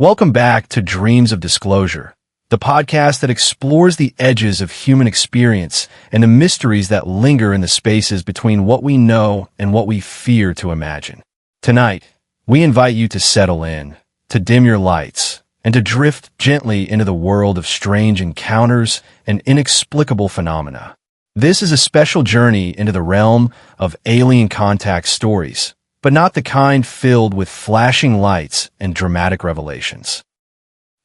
Welcome back to Dreams of Disclosure, the podcast that explores the edges of human experience and the mysteries that linger in the spaces between what we know and what we fear to imagine. Tonight, we invite you to settle in, to dim your lights, and to drift gently into the world of strange encounters and inexplicable phenomena. This is a special journey into the realm of alien contact stories, but not the kind filled with flashing lights and dramatic revelations.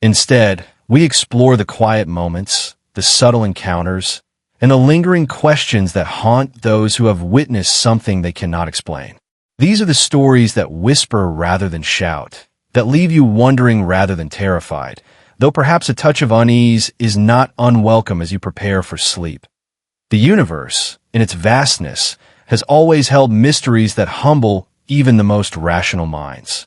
Instead, we explore the quiet moments, the subtle encounters, and the lingering questions that haunt those who have witnessed something they cannot explain. These are the stories that whisper rather than shout, that leave you wondering rather than terrified, though perhaps a touch of unease is not unwelcome as you prepare for sleep. The universe, in its vastness, has always held mysteries that humble even the most rational minds.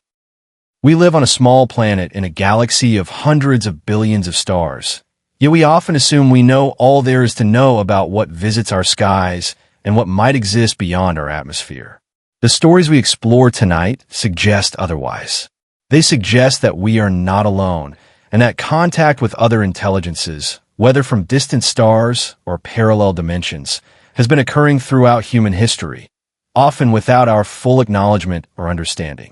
We live on a small planet in a galaxy of hundreds of billions of stars, yet we often assume we know all there is to know about what visits our skies and what might exist beyond our atmosphere. The stories we explore tonight suggest otherwise. They suggest that we are not alone, and that contact with other intelligences, whether from distant stars or parallel dimensions, has been occurring throughout human history, often without our full acknowledgement or understanding.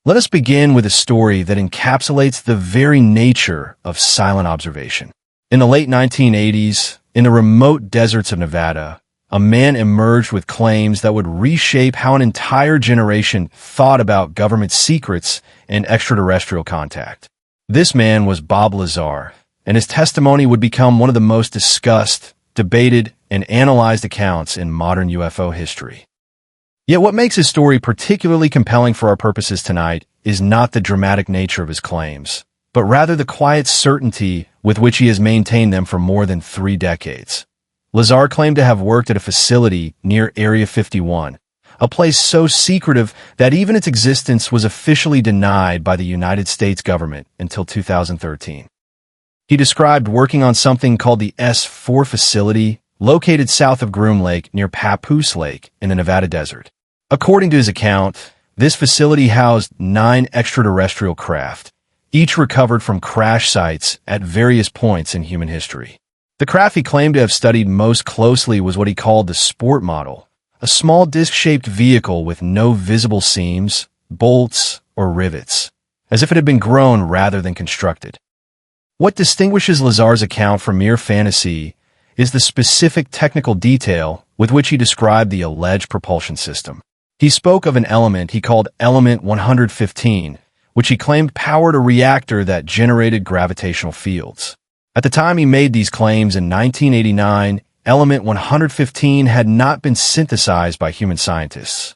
Let us begin with a story that encapsulates the very nature of silent observation. In the late 1980s, in the remote deserts of Nevada, a man emerged with claims that would reshape how an entire generation thought about government secrets and extraterrestrial contact. This man was Bob Lazar, and his testimony would become one of the most discussed, debated, and analyzed accounts in modern UFO history. Yet what makes his story particularly compelling for our purposes tonight is not the dramatic nature of his claims, but rather the quiet certainty with which he has maintained them for more than 3 decades. Lazar claimed to have worked at a facility near Area 51, a place so secretive that even its existence was officially denied by the United States government until 2013. He described working on something called the S4 facility, located south of Groom Lake near Papoose Lake in the Nevada desert. According to his account, this facility housed 9 extraterrestrial craft, each recovered from crash sites at various points in human history. The craft he claimed to have studied most closely was what he called the sport model, a small disc-shaped vehicle with no visible seams, bolts, or rivets, as if it had been grown rather than constructed. What distinguishes Lazar's account from mere fantasy is the specific technical detail with which he described the alleged propulsion system. He spoke of an element he called Element 115, which he claimed powered a reactor that generated gravitational fields. At the time he made these claims in 1989, Element 115 had not been synthesized by human scientists.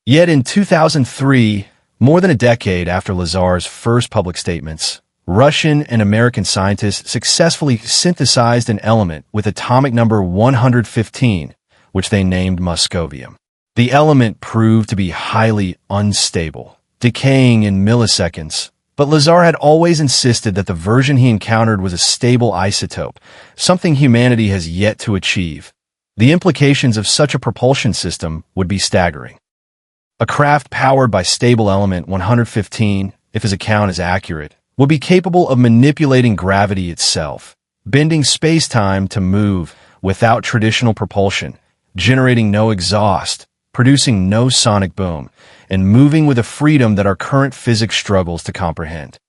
Yet in 2003, more than a decade after Lazar's first public statements, Russian and American scientists successfully synthesized an element with atomic number 115, which they named Moscovium. The element proved to be highly unstable, decaying in milliseconds, but Lazar had always insisted that the version he encountered was a stable isotope, something humanity has yet to achieve. The implications of such a propulsion system would be staggering. A craft powered by stable element 115, if his account is accurate, would be capable of manipulating gravity itself, bending space-time to move without traditional propulsion, generating no exhaust, producing no sonic boom, and moving with a freedom that our current physics struggles to comprehend.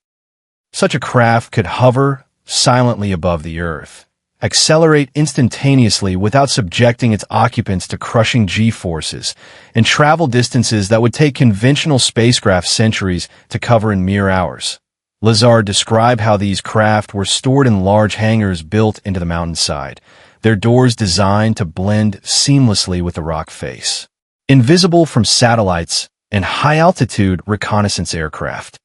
Such a craft could hover silently above the Earth, accelerate instantaneously without subjecting its occupants to crushing G-forces, and travel distances that would take conventional spacecraft centuries to cover in mere hours. Lazar described how these craft were stored in large hangars built into the mountainside, their doors designed to blend seamlessly with the rock face, invisible from satellites and high-altitude reconnaissance aircraft.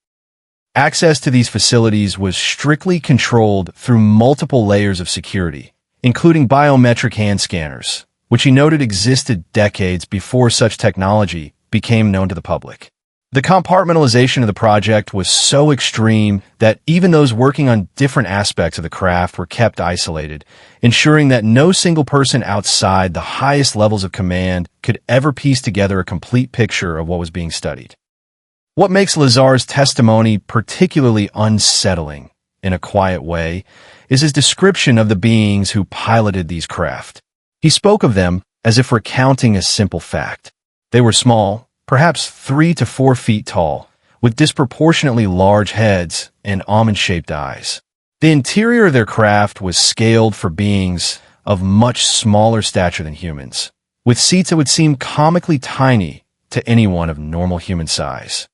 Access to these facilities was strictly controlled through multiple layers of security, including biometric hand scanners, which he noted existed decades before such technology became known to the public. The compartmentalization of the project was so extreme that even those working on different aspects of the craft were kept isolated, ensuring that no single person outside the highest levels of command could ever piece together a complete picture of what was being studied. What makes Lazar's testimony particularly unsettling, in a quiet way, is his description of the beings who piloted these craft. He spoke of them as if recounting a simple fact. They were small, perhaps 3 to 4 feet tall, with disproportionately large heads and almond-shaped eyes. The interior of their craft was scaled for beings of much smaller stature than humans, with seats that would seem comically tiny to anyone of normal human size.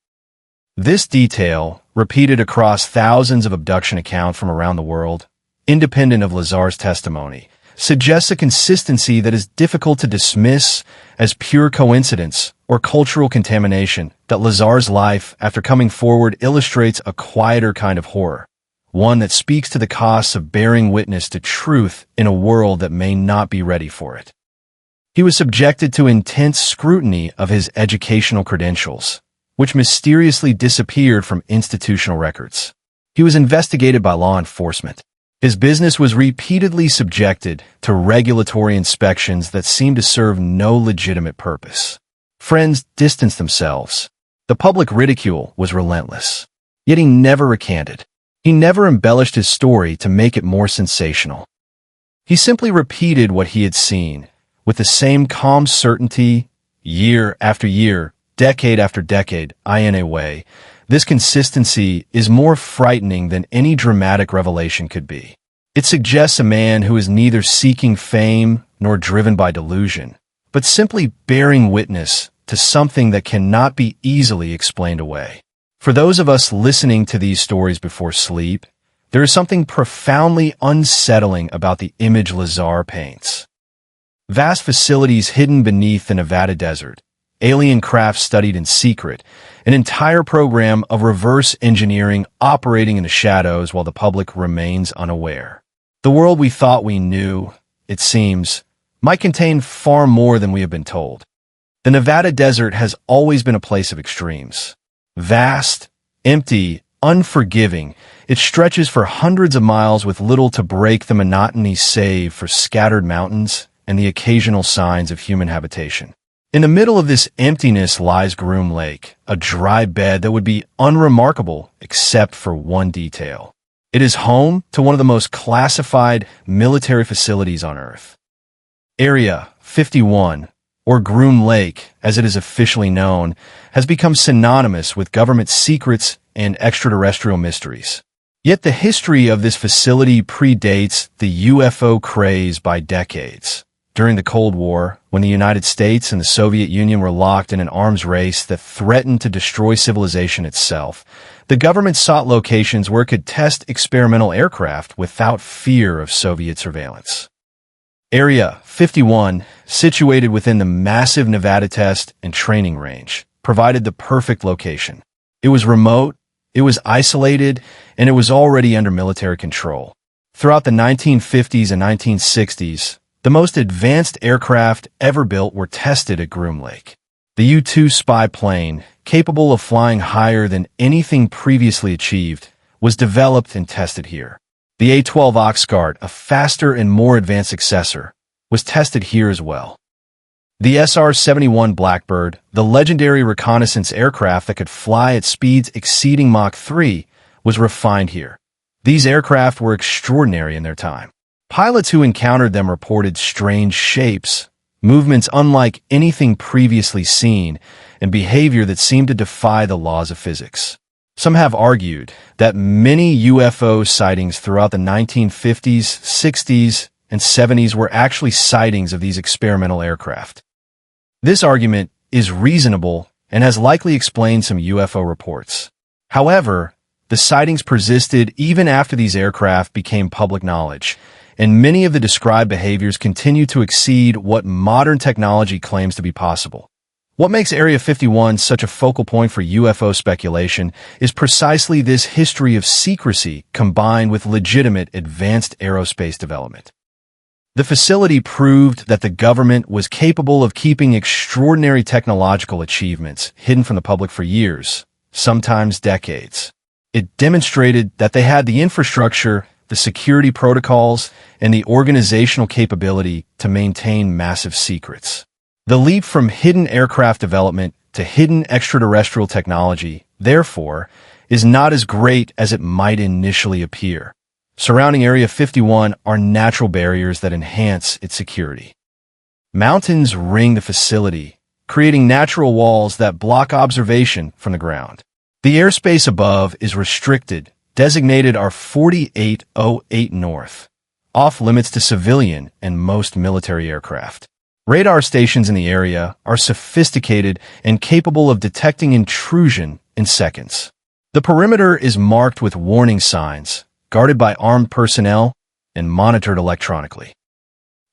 This detail, repeated across thousands of abduction accounts from around the world, independent of Lazar's testimony, suggests a consistency that is difficult to dismiss as pure coincidence or cultural contamination. That Lazar's life, after coming forward, illustrates a quieter kind of horror, one that speaks to the costs of bearing witness to truth in a world that may not be ready for it. He was subjected to intense scrutiny of his educational credentials, which mysteriously disappeared from institutional records. He was investigated by law enforcement. His business was repeatedly subjected to regulatory inspections that seemed to serve no legitimate purpose. Friends distanced themselves. The public ridicule was relentless. Yet he never recanted. He never embellished his story to make it more sensational. He simply repeated what he had seen, with the same calm certainty, year after year, decade after decade, in a way. This consistency is more frightening than any dramatic revelation could be. It suggests a man who is neither seeking fame nor driven by delusion, but simply bearing witness to something that cannot be easily explained away. For those of us listening to these stories before sleep, there is something profoundly unsettling about the image Lazar paints. Vast facilities hidden beneath the Nevada desert, alien craft studied in secret, an entire program of reverse engineering operating in the shadows while the public remains unaware. The world we thought we knew, it seems, might contain far more than we have been told. The Nevada desert has always been a place of extremes. Vast, empty, unforgiving, it stretches for hundreds of miles with little to break the monotony save for scattered mountains and the occasional signs of human habitation. In the middle of this emptiness lies Groom Lake, a dry bed that would be unremarkable except for one detail. It is home to one of the most classified military facilities on Earth. Area 51, or Groom Lake, as it is officially known, has become synonymous with government secrets and extraterrestrial mysteries. Yet the history of this facility predates the UFO craze by decades. During the Cold War, when the United States and the Soviet Union were locked in an arms race that threatened to destroy civilization itself, the government sought locations where it could test experimental aircraft without fear of Soviet surveillance. Area 51, situated within the massive Nevada test and training range, provided the perfect location. It was remote, it was isolated, and it was already under military control. Throughout the 1950s and 1960s, the most advanced aircraft ever built were tested at Groom Lake. The U-2 spy plane, capable of flying higher than anything previously achieved, was developed and tested here. The A-12 Oxguard, a faster and more advanced successor, was tested here as well. The SR-71 Blackbird, the legendary reconnaissance aircraft that could fly at speeds exceeding Mach 3, was refined here. These aircraft were extraordinary in their time. Pilots who encountered them reported strange shapes, movements unlike anything previously seen, and behavior that seemed to defy the laws of physics. Some have argued that many UFO sightings throughout the 1950s, 60s, and 70s were actually sightings of these experimental aircraft. This argument is reasonable and has likely explained some UFO reports. However, the sightings persisted even after these aircraft became public knowledge, and many of the described behaviors continue to exceed what modern technology claims to be possible. What makes Area 51 such a focal point for UFO speculation is precisely this history of secrecy combined with legitimate advanced aerospace development. The facility proved that the government was capable of keeping extraordinary technological achievements hidden from the public for years, sometimes decades. It demonstrated that they had the infrastructure, the security protocols, and the organizational capability to maintain massive secrets. The leap from hidden aircraft development to hidden extraterrestrial technology therefore, is not as great as it might initially appear. Surrounding Area 51 are natural barriers that enhance its security. Mountains ring the facility, creating natural walls that block observation from the ground. The airspace above is restricted, designated R4808 North, off limits to civilian and most military aircraft. Radar stations in the area are sophisticated and capable of detecting intrusion in seconds. The perimeter is marked with warning signs, guarded by armed personnel, and monitored electronically.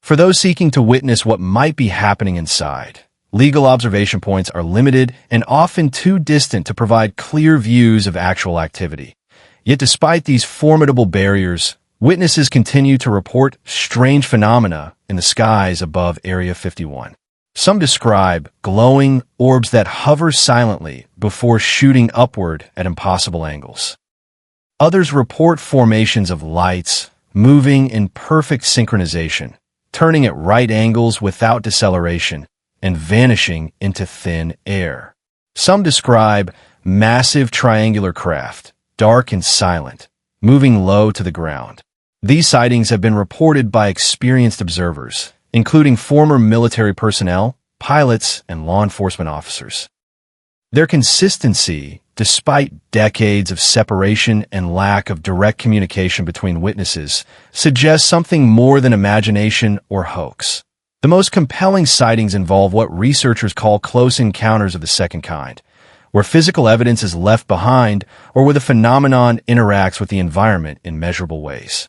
For those seeking to witness what might be happening inside, legal observation points are limited and often too distant to provide clear views of actual activity. Yet despite these formidable barriers, witnesses continue to report strange phenomena in the skies above Area 51. Some describe glowing orbs that hover silently before shooting upward at impossible angles. Others report formations of lights moving in perfect synchronization, turning at right angles without deceleration, and vanishing into thin air. Some describe massive triangular craft, dark and silent, moving low to the ground. These sightings have been reported by experienced observers, including former military personnel, pilots, and law enforcement officers. Their consistency, despite decades of separation and lack of direct communication between witnesses, suggests something more than imagination or hoax. The most compelling sightings involve what researchers call close encounters of the second kind, where physical evidence is left behind or where the phenomenon interacts with the environment in measurable ways.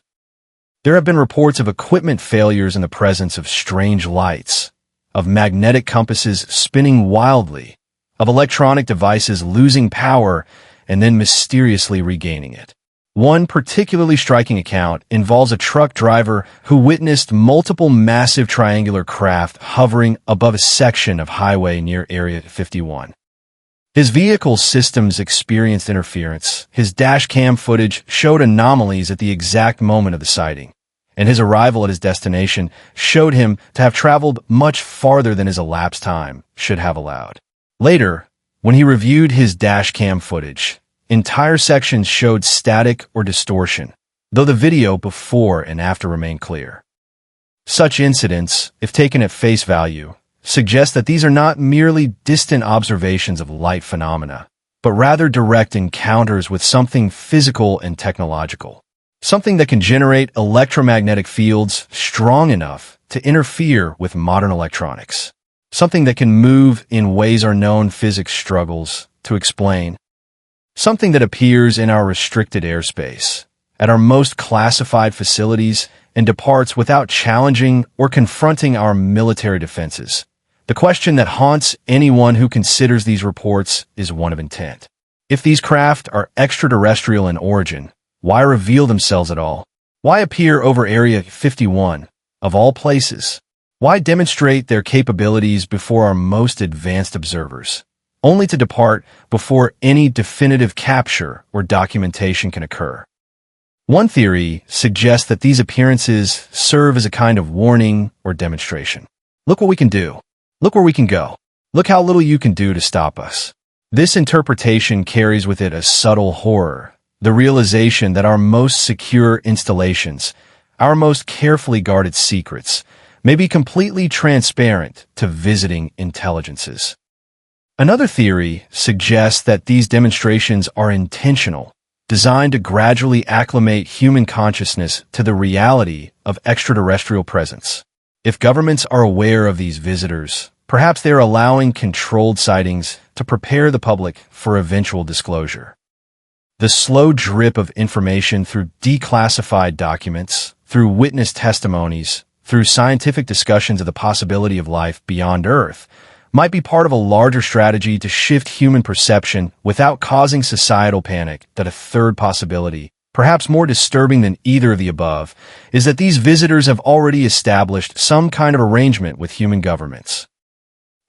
There have been reports of equipment failures in the presence of strange lights, of magnetic compasses spinning wildly, of electronic devices losing power and then mysteriously regaining it. One particularly striking account involves a truck driver who witnessed multiple massive triangular craft hovering above a section of highway near Area 51. His vehicle's systems experienced interference. His dash cam footage showed anomalies at the exact moment of the sighting, and his arrival at his destination showed him to have traveled much farther than his elapsed time should have allowed. Later, when he reviewed his dash cam footage, entire sections showed static or distortion, though the video before and after remained clear. Such incidents, if taken at face value, suggest that these are not merely distant observations of light phenomena, but rather direct encounters with something physical and technological, something that can generate electromagnetic fields strong enough to interfere with modern electronics, something that can move in ways our known physics struggles to explain, something that appears in our restricted airspace, at our most classified facilities, and departs without challenging or confronting our military defenses. The question that haunts anyone who considers these reports is one of intent. If these craft are extraterrestrial in origin, why reveal themselves at all? Why appear over Area 51, of all places? Why demonstrate their capabilities before our most advanced observers, only to depart before any definitive capture or documentation can occur? One theory suggests that these appearances serve as a kind of warning or demonstration. Look what we can do. Look where we can go. Look how little you can do to stop us. This interpretation carries with it a subtle horror, the realization that our most secure installations, our most carefully guarded secrets, may be completely transparent to visiting intelligences. Another theory suggests that these demonstrations are intentional, designed to gradually acclimate human consciousness to the reality of extraterrestrial presence. If governments are aware of these visitors, perhaps they are allowing controlled sightings to prepare the public for eventual disclosure. The slow drip of information through declassified documents, through witness testimonies, through scientific discussions of the possibility of life beyond Earth, might be part of a larger strategy to shift human perception without causing societal panic. That a third possibility, perhaps more disturbing than either of the above, is that these visitors have already established some kind of arrangement with human governments.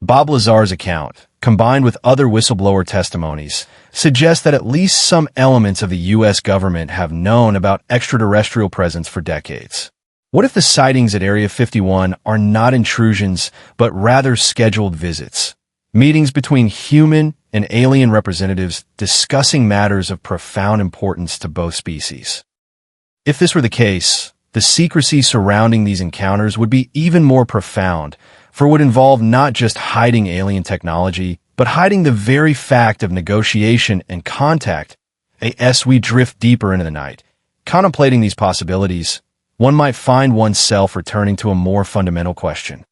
Bob Lazar's account, combined with other whistleblower testimonies, suggests that at least some elements of the U.S. government have known about extraterrestrial presence for decades. What if the sightings at Area 51 are not intrusions, but rather scheduled visits? Meetings between human and alien representatives discussing matters of profound importance to both species. If this were the case, the secrecy surrounding these encounters would be even more profound, for it would involve not just hiding alien technology, but hiding the very fact of negotiation and contact. As we drift deeper into the night, contemplating these possibilities, one might find oneself returning to a more fundamental question.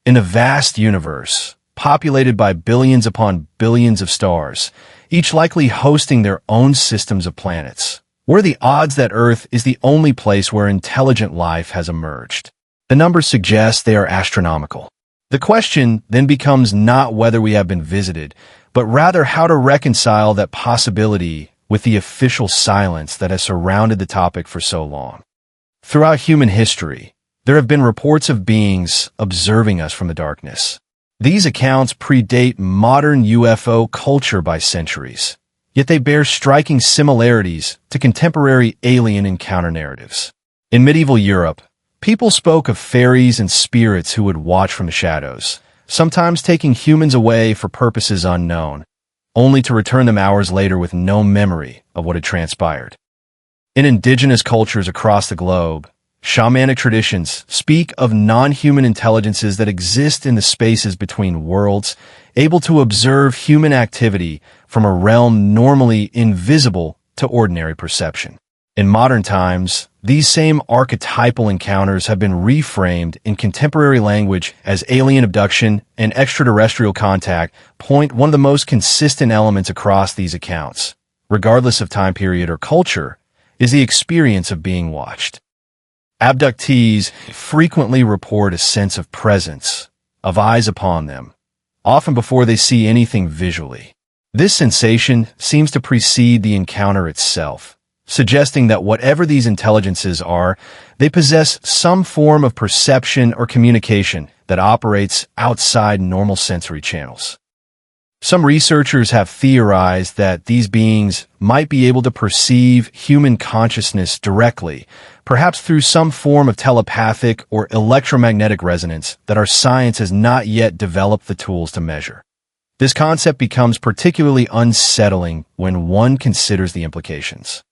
In a vast universe, populated by billions upon billions of stars, each likely hosting their own systems of planets, what are the odds that Earth is the only place where intelligent life has emerged? The numbers suggest they are astronomical. The question then becomes not whether we have been visited, but rather how to reconcile that possibility with the official silence that has surrounded the topic for so long. Throughout human history, there have been reports of beings observing us from the darkness. These accounts predate modern UFO culture by centuries, yet they bear striking similarities to contemporary alien encounter narratives. In medieval Europe, people spoke of fairies and spirits who would watch from the shadows, sometimes taking humans away for purposes unknown, only to return them hours later with no memory of what had transpired. In indigenous cultures across the globe, shamanic traditions speak of non-human intelligences that exist in the spaces between worlds, able to observe human activity from a realm normally invisible to ordinary perception. In modern times, these same archetypal encounters have been reframed in contemporary language as alien abduction and extraterrestrial contact. One of the most consistent elements across these accounts, regardless of time period or culture, is the experience of being watched. Abductees frequently report a sense of presence, of eyes upon them, often before they see anything visually. This sensation seems to precede the encounter itself, suggesting that whatever these intelligences are, they possess some form of perception or communication that operates outside normal sensory channels. Some researchers have theorized that these beings might be able to perceive human consciousness directly, perhaps through some form of telepathic or electromagnetic resonance that our science has not yet developed the tools to measure. This concept becomes particularly unsettling when one considers the implications.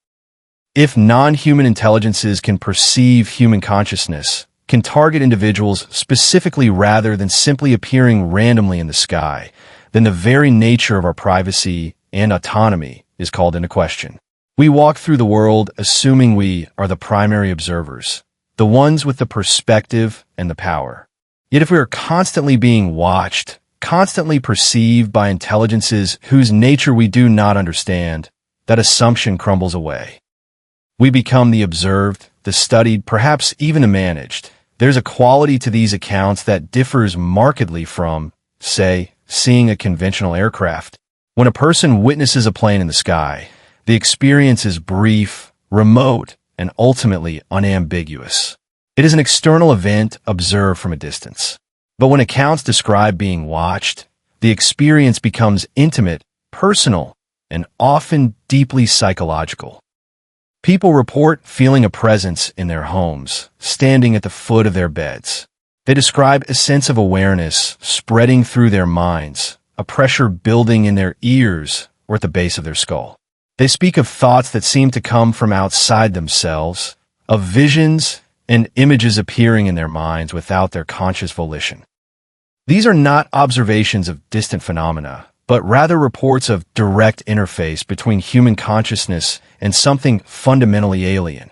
If non-human intelligences can perceive human consciousness, can target individuals specifically rather than simply appearing randomly in the sky, then the very nature of our privacy and autonomy is called into question. We walk through the world assuming we are the primary observers, the ones with the perspective and the power. Yet if we are constantly being watched, constantly perceived by intelligences whose nature we do not understand, that assumption crumbles away. We become the observed, the studied, perhaps even the managed. There's a quality to these accounts that differs markedly from, say, seeing a conventional aircraft. When a person witnesses a plane in the sky, the experience is brief, remote, and ultimately unambiguous. It is an external event observed from a distance. But when accounts describe being watched, the experience becomes intimate, personal, and often deeply psychological. People report feeling a presence in their homes, standing at the foot of their beds. They describe a sense of awareness spreading through their minds, a pressure building in their ears or at the base of their skull. They speak of thoughts that seem to come from outside themselves, of visions and images appearing in their minds without their conscious volition. These are not observations of distant phenomena, but rather reports of direct interface between human consciousness and something fundamentally alien.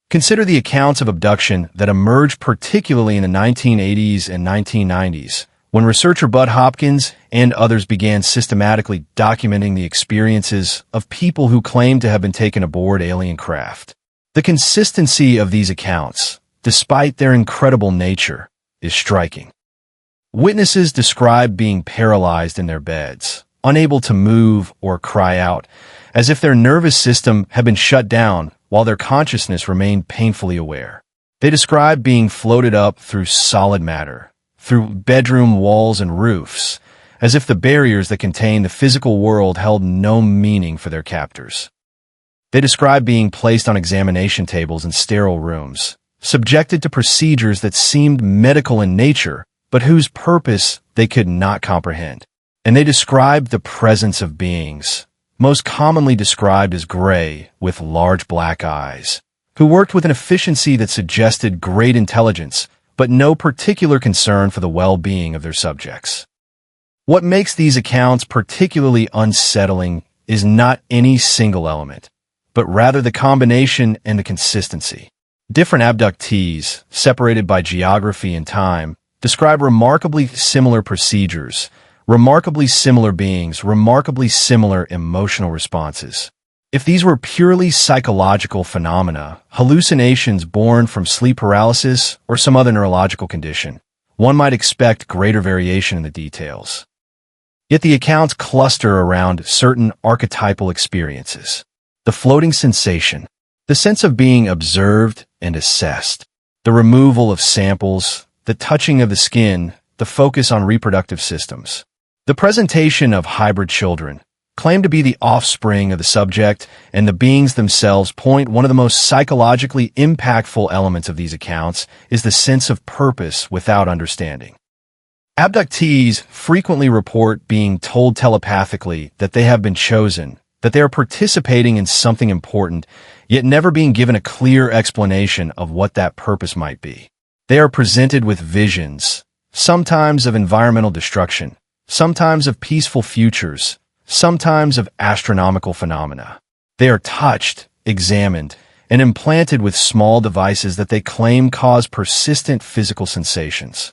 Consider the accounts of abduction that emerged particularly in the 1980s and 1990s, when researcher Bud Hopkins and others began systematically documenting the experiences of people who claimed to have been taken aboard alien craft. The consistency of these accounts, despite their incredible nature, is striking. Witnesses describe being paralyzed in their beds, unable to move or cry out, as if their nervous system had been shut down while their consciousness remained painfully aware. They describe being floated up through solid matter, through bedroom walls and roofs, as if the barriers that contain the physical world held no meaning for their captors. They describe being placed on examination tables in sterile rooms, subjected to procedures that seemed medical in nature, but whose purpose they could not comprehend. and they described the presence of beings, most commonly described as gray with large black eyes, who worked with an efficiency that suggested great intelligence, but no particular concern for the well-being of their subjects. What makes these accounts particularly unsettling is not any single element, but rather the combination and the consistency. Different abductees, separated by geography and time, describe remarkably similar procedures, remarkably similar beings, remarkably similar emotional responses. If these were purely psychological phenomena, hallucinations born from sleep paralysis or some other neurological condition, one might expect greater variation in the details. Yet the accounts cluster around certain archetypal experiences. The floating sensation, the sense of being observed and assessed, the removal of samples, the touching of the skin, the focus on reproductive systems. The presentation of hybrid children, claimed to be the offspring of the subject, and the beings themselves point. One of the most psychologically impactful elements of these accounts is the sense of purpose without understanding. Abductees frequently report being told telepathically that they have been chosen, that they are participating in something important, yet never being given a clear explanation of what that purpose might be. They are presented with visions, sometimes of environmental destruction, sometimes of peaceful futures, sometimes of astronomical phenomena. They are touched, examined, and implanted with small devices that they claim cause persistent physical sensations.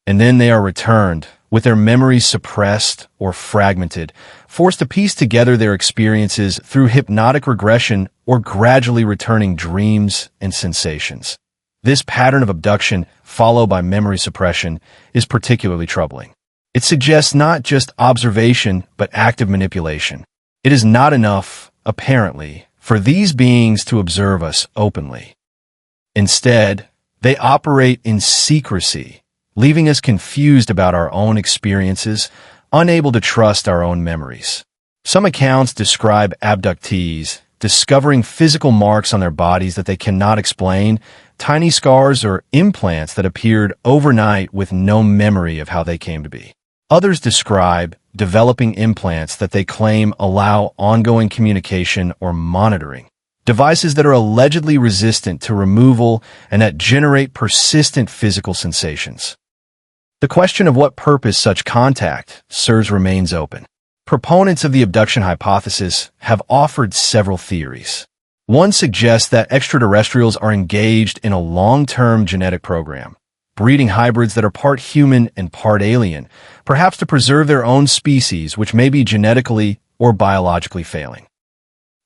And then they are returned, with their memories suppressed or fragmented, forced to piece together their experiences through hypnotic regression or gradually returning dreams and sensations. This pattern of abduction, followed by memory suppression, is particularly troubling. It suggests not just observation, but active manipulation. It is not enough, apparently, for these beings to observe us openly. Instead, they operate in secrecy, leaving us confused about our own experiences, unable to trust our own memories. Some accounts describe abductees discovering physical marks on their bodies that they cannot explain, tiny scars or implants that appeared overnight with no memory of how they came to be. Others describe developing implants that they claim allow ongoing communication or monitoring, devices that are allegedly resistant to removal and that generate persistent physical sensations. The question of what purpose such contact serves remains open. Proponents of the abduction hypothesis have offered several theories. One suggests that extraterrestrials are engaged in a long-term genetic program, breeding hybrids that are part human and part alien, perhaps to preserve their own species which may be genetically or biologically failing.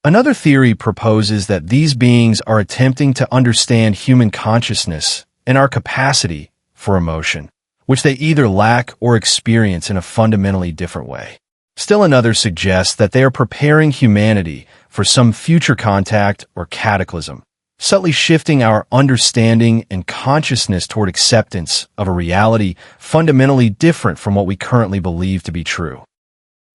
Another theory proposes that these beings are attempting to understand human consciousness and our capacity for emotion, which they either lack or experience in a fundamentally different way. Still another suggests that they are preparing humanity for some future contact or cataclysm, subtly shifting our understanding and consciousness toward acceptance of a reality fundamentally different from what we currently believe to be true.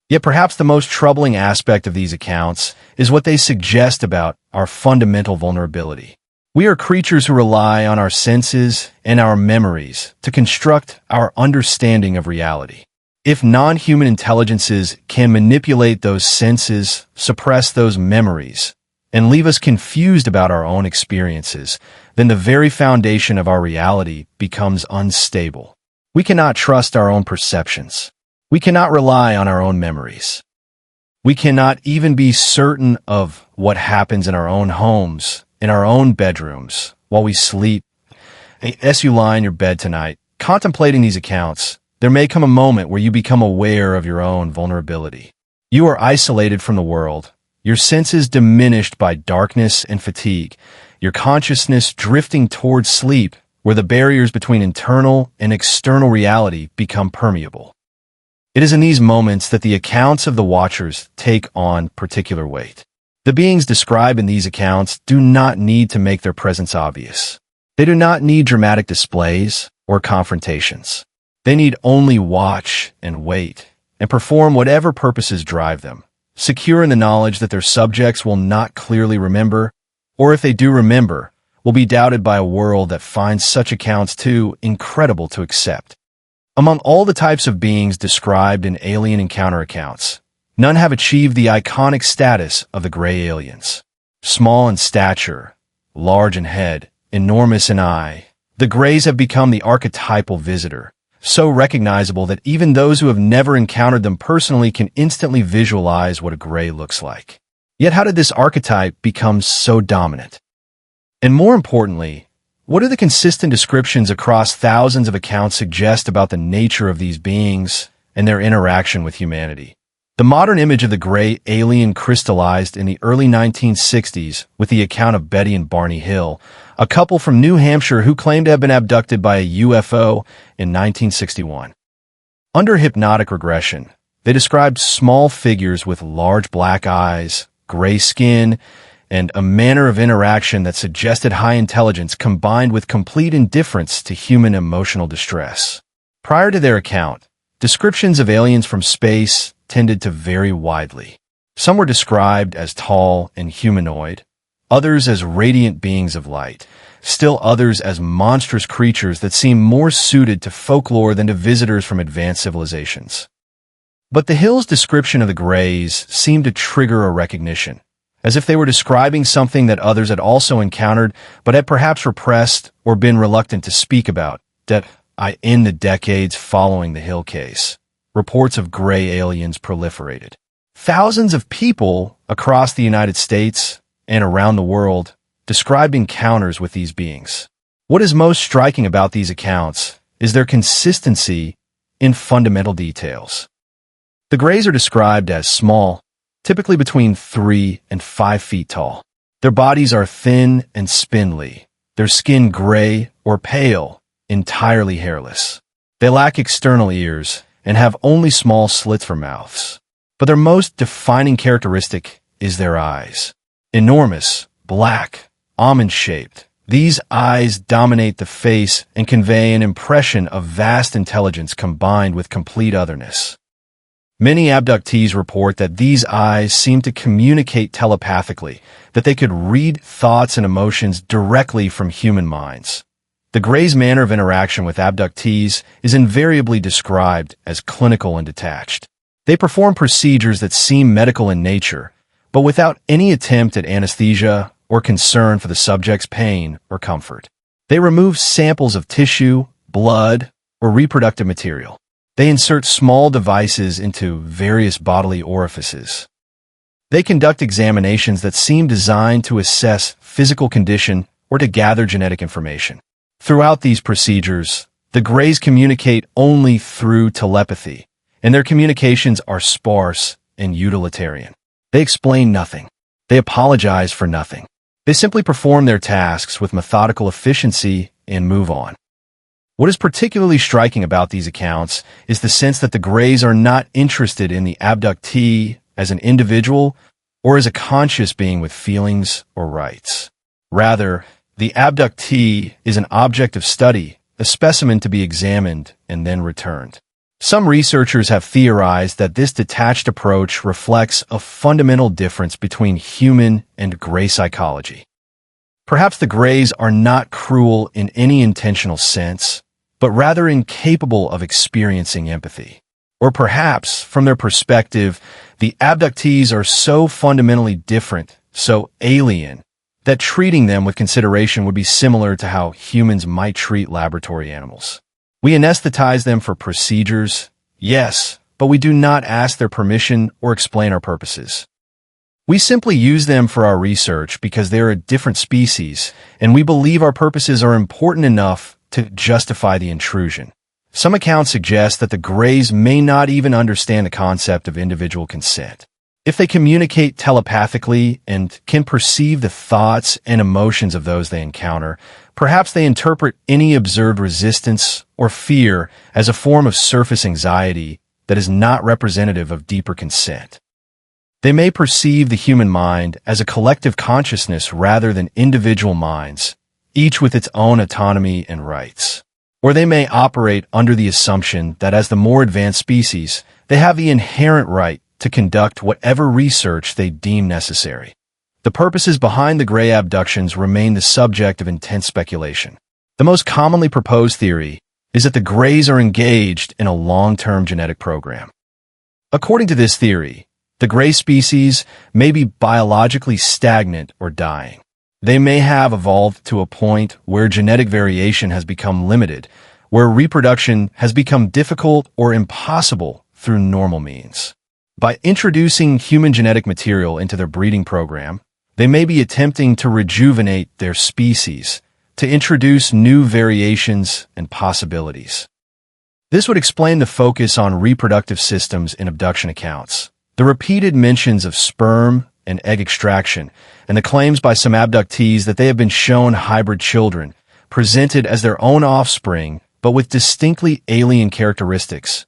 Yet perhaps the most troubling aspect of these accounts is what they suggest about our fundamental vulnerability. We are creatures who rely on our senses and our memories to construct our understanding of reality. If non-human intelligences can manipulate those senses, suppress those memories, and leave us confused about our own experiences, then the very foundation of our reality becomes unstable. We cannot trust our own perceptions. We cannot rely on our own memories. We cannot even be certain of what happens in our own homes, in our own bedrooms, while we sleep. As you lie in your bed tonight, contemplating these accounts, there may come a moment where you become aware of your own vulnerability. You are isolated from the world, your senses diminished by darkness and fatigue, your consciousness drifting towards sleep, where the barriers between internal and external reality become permeable. It is in these moments that the accounts of the watchers take on particular weight. The beings described in these accounts do not need to make their presence obvious. They do not need dramatic displays or confrontations. They need only watch and wait and perform whatever purposes drive them, secure in the knowledge that their subjects will not clearly remember, or if they do remember, will be doubted by a world that finds such accounts too incredible to accept. Among all the types of beings described in alien encounter accounts, none have achieved the iconic status of the gray aliens. Small in stature, large in head, enormous in eye, the Greys have become the archetypal visitor, so recognizable that even those who have never encountered them personally can instantly visualize what a Grey looks like. Yet how did this archetype become so dominant? And more importantly, what do the consistent descriptions across thousands of accounts suggest about the nature of these beings and their interaction with humanity? The modern image of the Grey alien crystallized in the early 1960s with the account of Betty and Barney Hill, a couple from New Hampshire who claimed to have been abducted by a UFO in 1961. Under hypnotic regression, they described small figures with large black eyes, gray skin, and a manner of interaction that suggested high intelligence combined with complete indifference to human emotional distress. Prior to their account, descriptions of aliens from space tended to vary widely. Some were described as tall and humanoid, others as radiant beings of light, still others as monstrous creatures that seemed more suited to folklore than to visitors from advanced civilizations. But the Hills' description of the Greys seemed to trigger a recognition, as if they were describing something that others had also encountered but had perhaps repressed or been reluctant to speak about. In the decades following the Hill case, reports of Grey aliens proliferated. Thousands of people across the United States and around the world described encounters with these beings. What is most striking about these accounts is their consistency in fundamental details. The Greys are described as small, typically between 3 and 5 feet tall. Their bodies are thin and spindly, their skin gray or pale, entirely hairless. They lack external ears and have only small slits for mouths. But their most defining characteristic is their eyes. Enormous, black, almond-shaped, these eyes dominate the face and convey an impression of vast intelligence combined with complete otherness. Many abductees report that these eyes seem to communicate telepathically, that they could read thoughts and emotions directly from human minds. The Greys' manner of interaction with abductees is invariably described as clinical and detached. They perform procedures that seem medical in nature, but without any attempt at anesthesia or concern for the subject's pain or comfort. They remove samples of tissue, blood, or reproductive material. They insert small devices into various bodily orifices. They conduct examinations that seem designed to assess physical condition or to gather genetic information. Throughout these procedures, the Greys communicate only through telepathy, and their communications are sparse and utilitarian. They explain nothing. They apologize for nothing. They simply perform their tasks with methodical efficiency and move on. What is particularly striking about these accounts is the sense that the Greys are not interested in the abductee as an individual or as a conscious being with feelings or rights. Rather, the abductee is an object of study, a specimen to be examined and then returned. Some researchers have theorized that this detached approach reflects a fundamental difference between human and Grey psychology. Perhaps the Greys are not cruel in any intentional sense, but rather incapable of experiencing empathy. Or perhaps, from their perspective, the abductees are so fundamentally different, so alien, that treating them with consideration would be similar to how humans might treat laboratory animals. We anesthetize them for procedures, yes, but we do not ask their permission or explain our purposes. We simply use them for our research because they are a different species, and we believe our purposes are important enough to justify the intrusion. Some accounts suggest that the Greys may not even understand the concept of individual consent. If they communicate telepathically and can perceive the thoughts and emotions of those they encounter, perhaps they interpret any observed resistance or fear as a form of surface anxiety that is not representative of deeper consent. They may perceive the human mind as a collective consciousness rather than individual minds, each with its own autonomy and rights. Or they may operate under the assumption that as the more advanced species, they have the inherent right to conduct whatever research they deem necessary. The purposes behind the Grey abductions remain the subject of intense speculation. The most commonly proposed theory is that the Greys are engaged in a long-term genetic program. According to this theory, the Grey species may be biologically stagnant or dying. They may have evolved to a point where genetic variation has become limited, where reproduction has become difficult or impossible through normal means. By introducing human genetic material into their breeding program, they may be attempting to rejuvenate their species, to introduce new variations and possibilities. This would explain the focus on reproductive systems in abduction accounts, the repeated mentions of sperm and egg extraction, and the claims by some abductees that they have been shown hybrid children, presented as their own offspring, but with distinctly alien characteristics.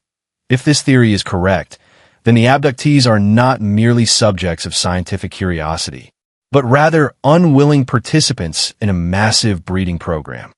If this theory is correct, then the abductees are not merely subjects of scientific curiosity, but rather unwilling participants in a massive breeding program.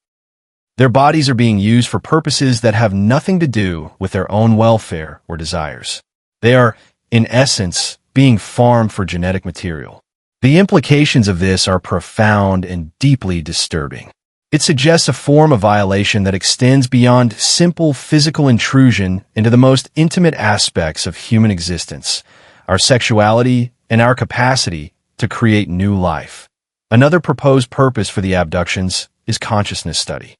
Their bodies are being used for purposes that have nothing to do with their own welfare or desires. They are, in essence, being farmed for genetic material. The implications of this are profound and deeply disturbing. It suggests a form of violation that extends beyond simple physical intrusion into the most intimate aspects of human existence, our sexuality and our capacity to create new life. Another proposed purpose for the abductions is consciousness study.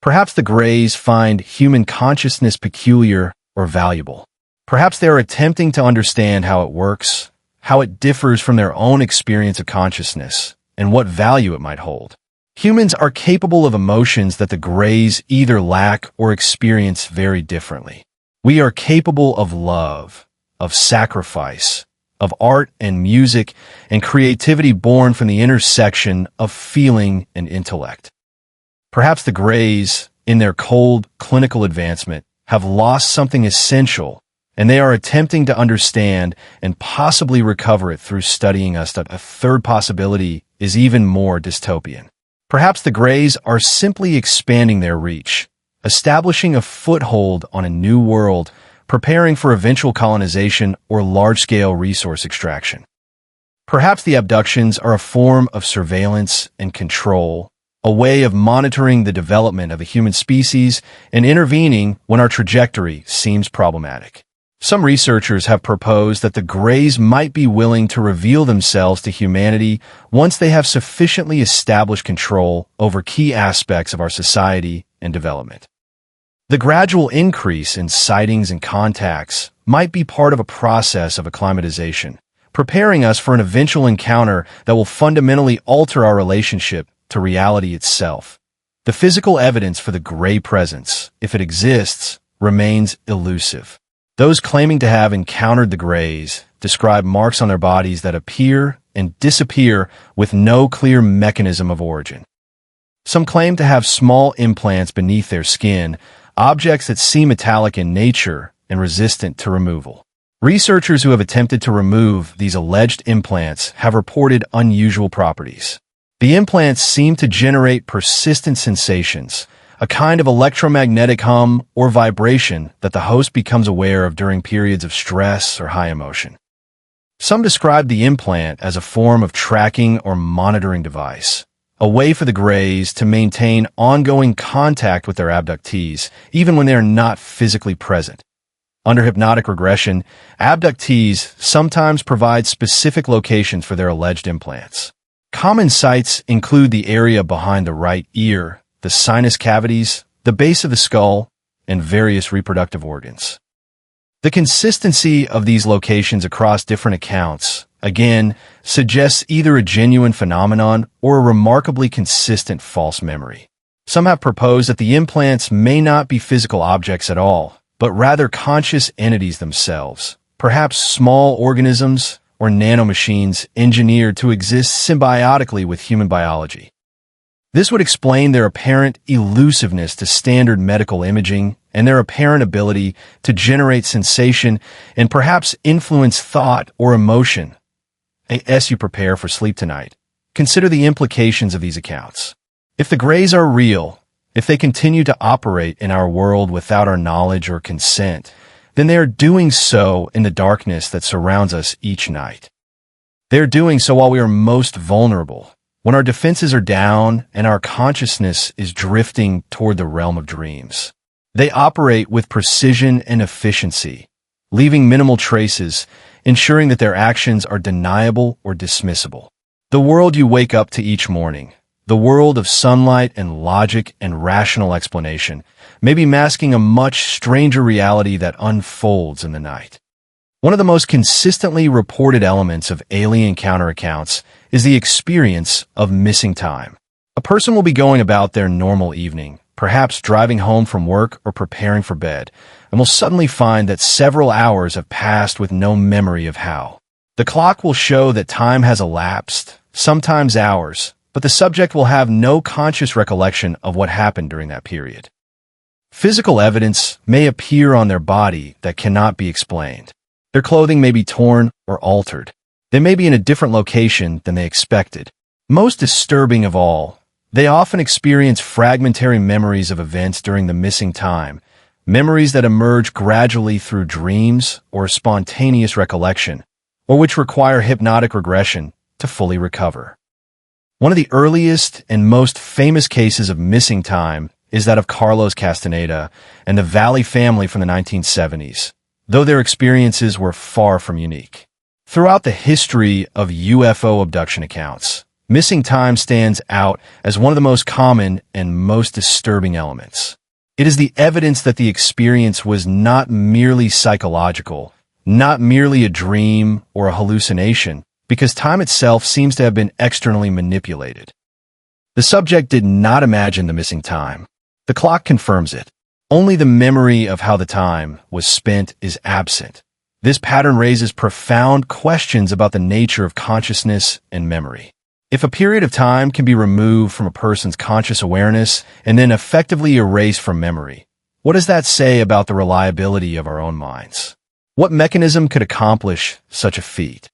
Perhaps the Greys find human consciousness peculiar or valuable. Perhaps they are attempting to understand how it works, how it differs from their own experience of consciousness, and what value it might hold. Humans are capable of emotions that the Greys either lack or experience very differently. We are capable of love, of sacrifice, of art and music, and creativity born from the intersection of feeling and intellect. Perhaps the Greys, in their cold, clinical advancement, have lost something essential, and they are attempting to understand and possibly recover it through studying us. A third possibility is even more dystopian. Perhaps the Greys are simply expanding their reach, establishing a foothold on a new world, preparing for eventual colonization or large-scale resource extraction. Perhaps the abductions are a form of surveillance and control, a way of monitoring the development of the human species and intervening when our trajectory seems problematic. Some researchers have proposed that the Greys might be willing to reveal themselves to humanity once they have sufficiently established control over key aspects of our society and development. The gradual increase in sightings and contacts might be part of a process of acclimatization, preparing us for an eventual encounter that will fundamentally alter our relationship to reality itself. The physical evidence for the Grey presence, if it exists, remains elusive. Those claiming to have encountered the Greys describe marks on their bodies that appear and disappear with no clear mechanism of origin. Some claim to have small implants beneath their skin, objects that seem metallic in nature and resistant to removal. Researchers who have attempted to remove these alleged implants have reported unusual properties. The implants seem to generate persistent sensations, a kind of electromagnetic hum or vibration that the host becomes aware of during periods of stress or high emotion. Some describe the implant as a form of tracking or monitoring device, a way for the Greys to maintain ongoing contact with their abductees, even when they are not physically present. Under hypnotic regression, abductees sometimes provide specific locations for their alleged implants. Common sites include the area behind the right ear, the sinus cavities, the base of the skull, and various reproductive organs. The consistency of these locations across different accounts, again, suggests either a genuine phenomenon or a remarkably consistent false memory. Some have proposed that the implants may not be physical objects at all, but rather conscious entities themselves, perhaps small organisms or nanomachines engineered to exist symbiotically with human biology. This would explain their apparent elusiveness to standard medical imaging and their apparent ability to generate sensation and perhaps influence thought or emotion. As you prepare for sleep tonight, consider the implications of these accounts. If the Greys are real, if they continue to operate in our world without our knowledge or consent, then they are doing so in the darkness that surrounds us each night. They are doing so while we are most vulnerable, when our defenses are down and our consciousness is drifting toward the realm of dreams. They operate with precision and efficiency, leaving minimal traces, ensuring that their actions are deniable or dismissible. The world you wake up to each morning, the world of sunlight and logic and rational explanation, may be masking a much stranger reality that unfolds in the night. One of the most consistently reported elements of alien encounter accounts is the experience of missing time. A person will be going about their normal evening, perhaps driving home from work or preparing for bed, and will suddenly find that several hours have passed with no memory of how. The clock will show that time has elapsed, sometimes hours, but the subject will have no conscious recollection of what happened during that period. Physical evidence may appear on their body that cannot be explained. Their clothing may be torn or altered. They may be in a different location than they expected. Most disturbing of all, they often experience fragmentary memories of events during the missing time, memories that emerge gradually through dreams or spontaneous recollection, or which require hypnotic regression to fully recover. One of the earliest and most famous cases of missing time is that of Carlos Castaneda and the Valley family from the 1970s, though their experiences were far from unique. Throughout the history of UFO abduction accounts, missing time stands out as one of the most common and most disturbing elements. It is the evidence that the experience was not merely psychological, not merely a dream or a hallucination, because time itself seems to have been externally manipulated. The subject did not imagine the missing time. The clock confirms it. Only the memory of how the time was spent is absent. This pattern raises profound questions about the nature of consciousness and memory. If a period of time can be removed from a person's conscious awareness and then effectively erased from memory, what does that say about the reliability of our own minds? What mechanism could accomplish such a feat?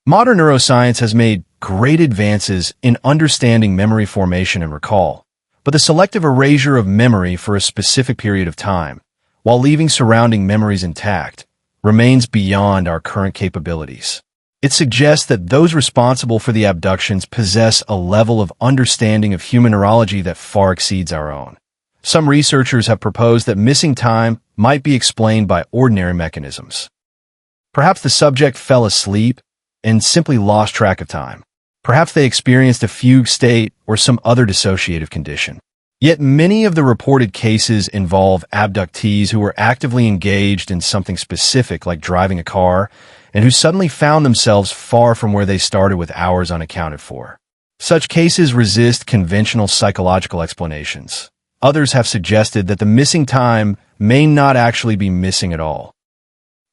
Modern neuroscience has made great advances in understanding memory formation and recall, but the selective erasure of memory for a specific period of time, while leaving surrounding memories intact, remains beyond our current capabilities. It suggests that those responsible for the abductions possess a level of understanding of human neurology that far exceeds our own. Some researchers have proposed that missing time might be explained by ordinary mechanisms. Perhaps the subject fell asleep and simply lost track of time. Perhaps they experienced a fugue state or some other dissociative condition. Yet many of the reported cases involve abductees who were actively engaged in something specific like driving a car and who suddenly found themselves far from where they started with hours unaccounted for. Such cases resist conventional psychological explanations. Others have suggested that the missing time may not actually be missing at all.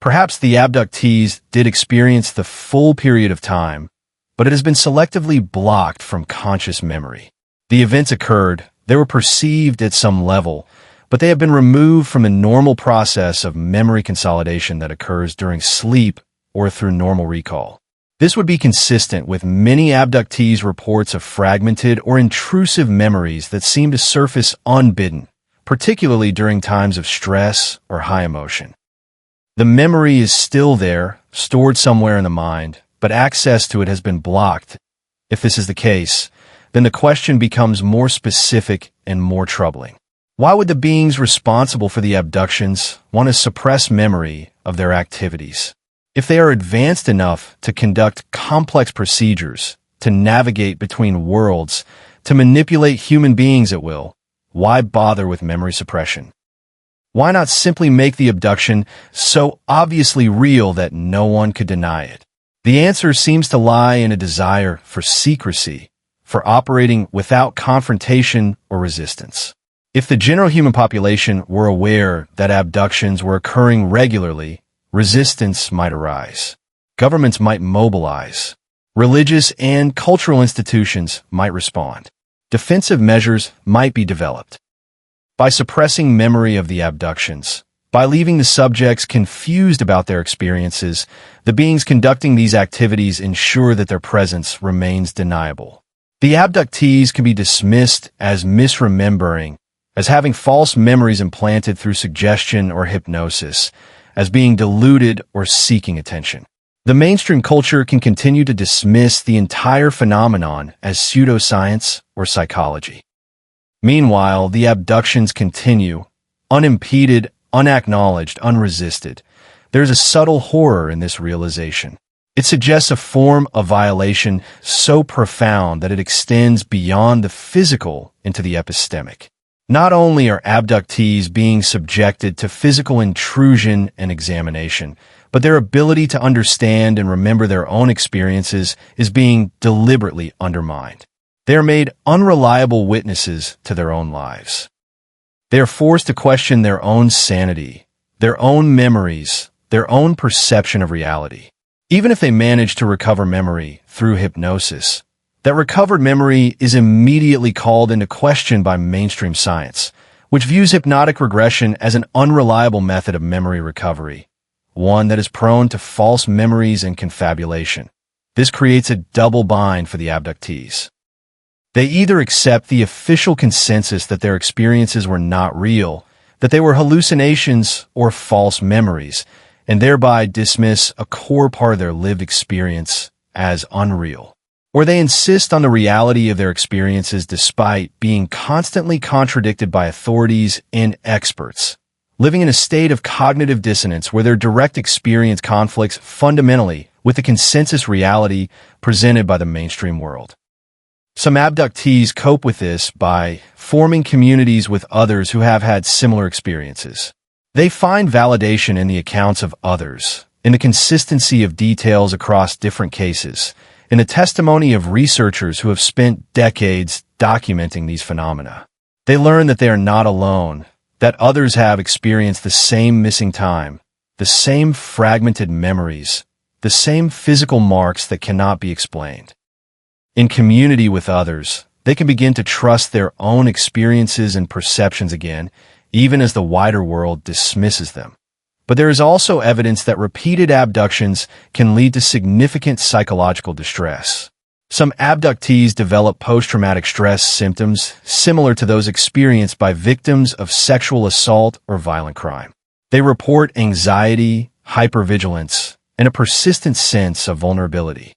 Perhaps the abductees did experience the full period of time, but it has been selectively blocked from conscious memory. The events occurred, they were perceived at some level, but they have been removed from the normal process of memory consolidation that occurs during sleep or through normal recall. This would be consistent with many abductees' reports of fragmented or intrusive memories that seem to surface unbidden, particularly during times of stress or high emotion. The memory is still there, stored somewhere in the mind, but access to it has been blocked. If this is the case, then the question becomes more specific and more troubling. Why would the beings responsible for the abductions want to suppress memory of their activities? If they are advanced enough to conduct complex procedures, to navigate between worlds, to manipulate human beings at will, why bother with memory suppression? Why not simply make the abduction so obviously real that no one could deny it? The answer seems to lie in a desire for secrecy, for operating without confrontation or resistance. If the general human population were aware that abductions were occurring regularly, resistance might arise. Governments might mobilize. Religious and cultural institutions might respond. Defensive measures might be developed. By suppressing memory of the abductions, by leaving the subjects confused about their experiences, the beings conducting these activities ensure that their presence remains deniable. The abductees can be dismissed as misremembering, as having false memories implanted through suggestion or hypnosis, as being deluded or seeking attention. The mainstream culture can continue to dismiss the entire phenomenon as pseudoscience or psychology. Meanwhile, the abductions continue, unimpeded, unacknowledged, unresisted. There's a subtle horror in this realization. It suggests a form of violation so profound that it extends beyond the physical into the epistemic. Not only are abductees being subjected to physical intrusion and examination, but their ability to understand and remember their own experiences is being deliberately undermined. They are made unreliable witnesses to their own lives. They are forced to question their own sanity, their own memories, their own perception of reality. Even if they manage to recover memory through hypnosis, that recovered memory is immediately called into question by mainstream science, which views hypnotic regression as an unreliable method of memory recovery, one that is prone to false memories and confabulation. This creates a double bind for the abductees. They either accept the official consensus that their experiences were not real, that they were hallucinations or false memories, and thereby dismiss a core part of their lived experience as unreal. Or they insist on the reality of their experiences despite being constantly contradicted by authorities and experts, living in a state of cognitive dissonance where their direct experience conflicts fundamentally with the consensus reality presented by the mainstream world. Some abductees cope with this by forming communities with others who have had similar experiences. They find validation in the accounts of others, in the consistency of details across different cases, in the testimony of researchers who have spent decades documenting these phenomena. They learn that they are not alone, that others have experienced the same missing time, the same fragmented memories, the same physical marks that cannot be explained. In community with others, they can begin to trust their own experiences and perceptions again, even as the wider world dismisses them. But there is also evidence that repeated abductions can lead to significant psychological distress. Some abductees develop post-traumatic stress symptoms similar to those experienced by victims of sexual assault or violent crime. They report anxiety, hypervigilance, and a persistent sense of vulnerability.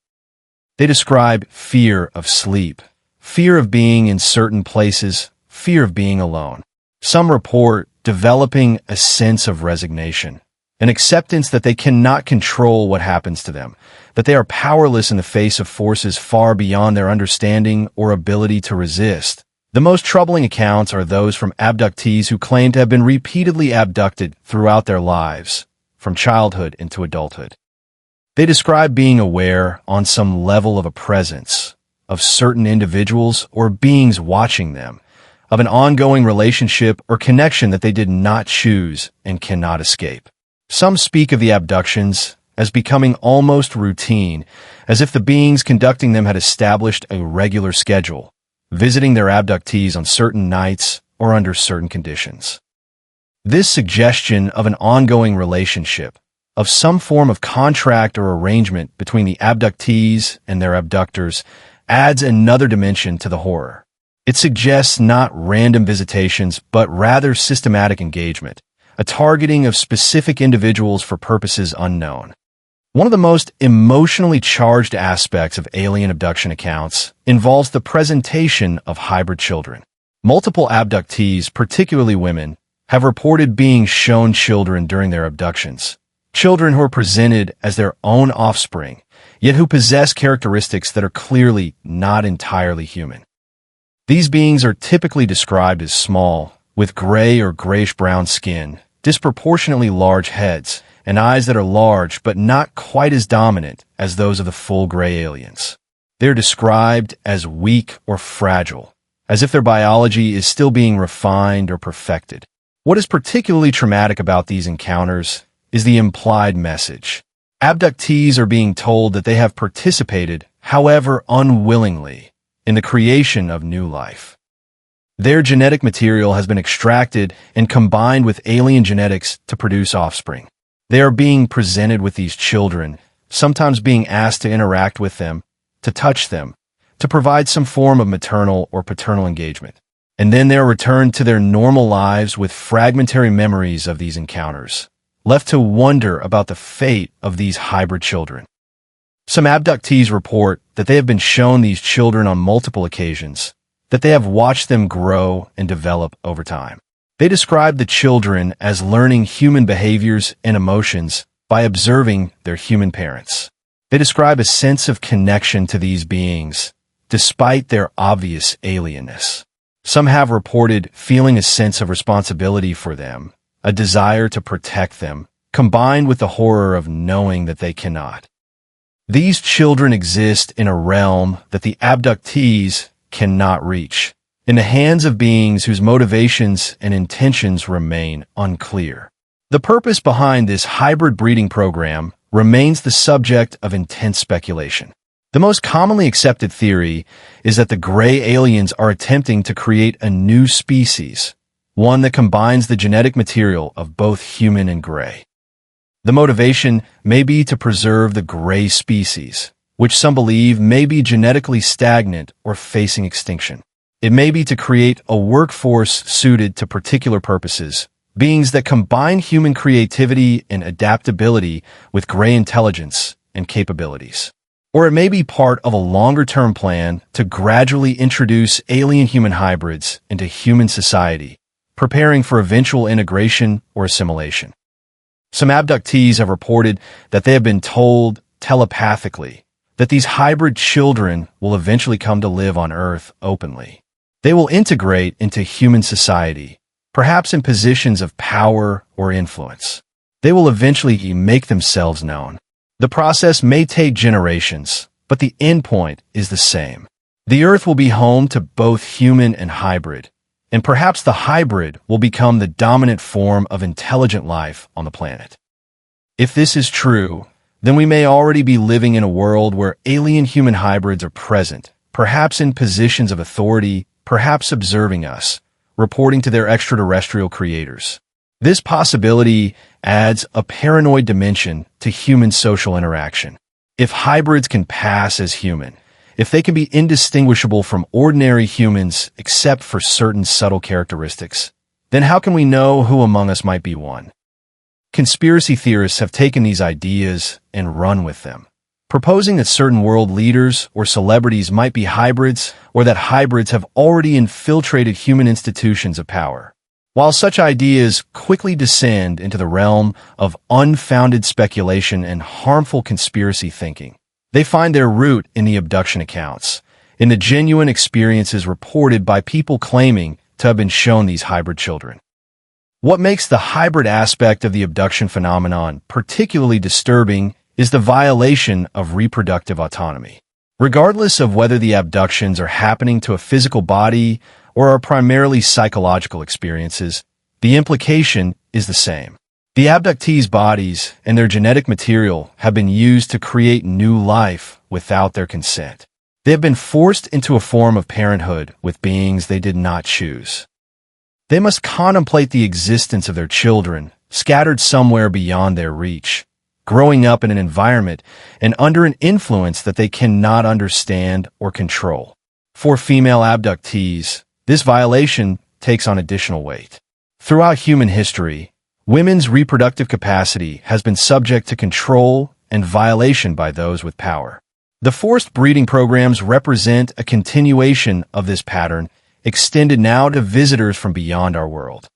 They describe fear of sleep, fear of being in certain places, fear of being alone. Some report developing a sense of resignation, an acceptance that they cannot control what happens to them, that they are powerless in the face of forces far beyond their understanding or ability to resist. The most troubling accounts are those from abductees who claim to have been repeatedly abducted throughout their lives, from childhood into adulthood. They describe being aware on some level of a presence, of certain individuals or beings watching them, of an ongoing relationship or connection that they did not choose and cannot escape. Some speak of the abductions as becoming almost routine, as if the beings conducting them had established a regular schedule, visiting their abductees on certain nights or under certain conditions. This suggestion of an ongoing relationship, of some form of contract or arrangement between the abductees and their abductors, adds another dimension to the horror. It suggests not random visitations, but rather systematic engagement, a targeting of specific individuals for purposes unknown. One of the most emotionally charged aspects of alien abduction accounts involves the presentation of hybrid children. Multiple abductees, particularly women, have reported being shown children during their abductions. Children who are presented as their own offspring, yet who possess characteristics that are clearly not entirely human. These beings are typically described as small, with gray or grayish-brown skin, disproportionately large heads, and eyes that are large but not quite as dominant as those of the full gray aliens. They're described as weak or fragile, as if their biology is still being refined or perfected. What is particularly traumatic about these encounters is the implied message. Abductees are being told that they have participated, however unwillingly, in the creation of new life. Their genetic material has been extracted and combined with alien genetics to produce offspring. They are being presented with these children, sometimes being asked to interact with them, to touch them, to provide some form of maternal or paternal engagement. And then they are returned to their normal lives with fragmentary memories of these encounters, left to wonder about the fate of these hybrid children. Some abductees report that they have been shown these children on multiple occasions, that they have watched them grow and develop over time. They describe the children as learning human behaviors and emotions by observing their human parents. They describe a sense of connection to these beings, despite their obvious alienness. Some have reported feeling a sense of responsibility for them, a desire to protect them, combined with the horror of knowing that they cannot. These children exist in a realm that the abductees cannot reach, in the hands of beings whose motivations and intentions remain unclear. The purpose behind this hybrid breeding program remains the subject of intense speculation. The most commonly accepted theory is that the gray aliens are attempting to create a new species, one that combines the genetic material of both human and gray. The motivation may be to preserve the gray species, which some believe may be genetically stagnant or facing extinction. It may be to create a workforce suited to particular purposes, beings that combine human creativity and adaptability with gray intelligence and capabilities. Or it may be part of a longer-term plan to gradually introduce alien-human hybrids into human society, preparing for eventual integration or assimilation. Some abductees have reported that they have been told telepathically that these hybrid children will eventually come to live on Earth openly. They will integrate into human society, perhaps in positions of power or influence. They will eventually make themselves known. The process may take generations, but the endpoint is the same. The Earth will be home to both human and hybrid, and perhaps the hybrid will become the dominant form of intelligent life on the planet. If this is true, then we may already be living in a world where alien-human hybrids are present, perhaps in positions of authority, perhaps observing us, reporting to their extraterrestrial creators. This possibility adds a paranoid dimension to human social interaction. If hybrids can pass as human, if they can be indistinguishable from ordinary humans except for certain subtle characteristics, then how can we know who among us might be one? Conspiracy theorists have taken these ideas and run with them, proposing that certain world leaders or celebrities might be hybrids, or that hybrids have already infiltrated human institutions of power. While such ideas quickly descend into the realm of unfounded speculation and harmful conspiracy thinking, they find their root in the abduction accounts, in the genuine experiences reported by people claiming to have been shown these hybrid children. What makes the hybrid aspect of the abduction phenomenon particularly disturbing is the violation of reproductive autonomy. Regardless of whether the abductions are happening to a physical body or are primarily psychological experiences, the implication is the same. The abductees' bodies and their genetic material have been used to create new life without their consent. They have been forced into a form of parenthood with beings they did not choose. They must contemplate the existence of their children, scattered somewhere beyond their reach, growing up in an environment and under an influence that they cannot understand or control. For female abductees, this violation takes on additional weight. Throughout human history, women's reproductive capacity has been subject to control and violation by those with power. The forced breeding programs represent a continuation of this pattern, extended now to visitors from beyond our world.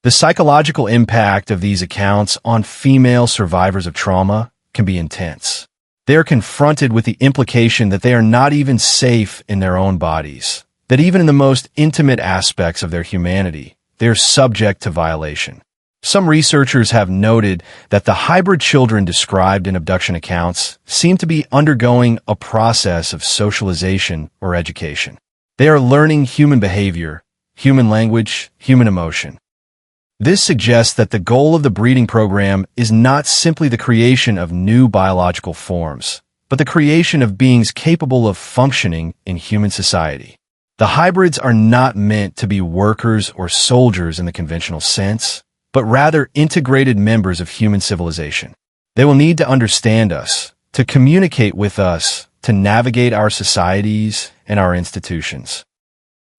The psychological impact of these accounts on female survivors of trauma can be intense. They are confronted with the implication that they are not even safe in their own bodies, that even in the most intimate aspects of their humanity, they are subject to violation. Some researchers have noted that the hybrid children described in abduction accounts seem to be undergoing a process of socialization or education. They are learning human behavior, human language, human emotion. This suggests that the goal of the breeding program is not simply the creation of new biological forms, but the creation of beings capable of functioning in human society. The hybrids are not meant to be workers or soldiers in the conventional sense, but rather integrated members of human civilization. They will need to understand us, to communicate with us, to navigate our societies and our institutions.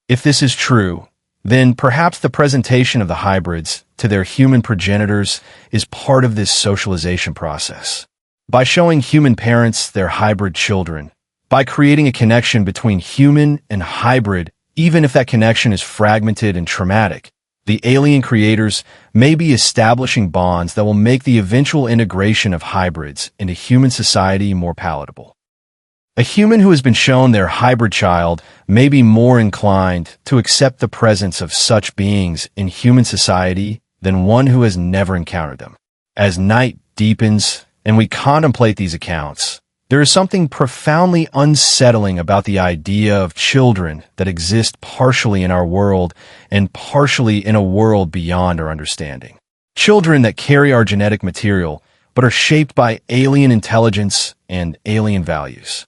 If this is true, then perhaps the presentation of the hybrids to their human progenitors is part of this socialization process. By showing human parents their hybrid children, by creating a connection between human and hybrid, even if that connection is fragmented and traumatic, The alien creators may be establishing bonds that will make the eventual integration of hybrids into human society more palatable. A human who has been shown their hybrid child may be more inclined to accept the presence of such beings in human society than one who has never encountered them. As night deepens and we contemplate these accounts, there is something profoundly unsettling about the idea of children that exist partially in our world and partially in a world beyond our understanding. Children that carry our genetic material but are shaped by alien intelligence and alien values.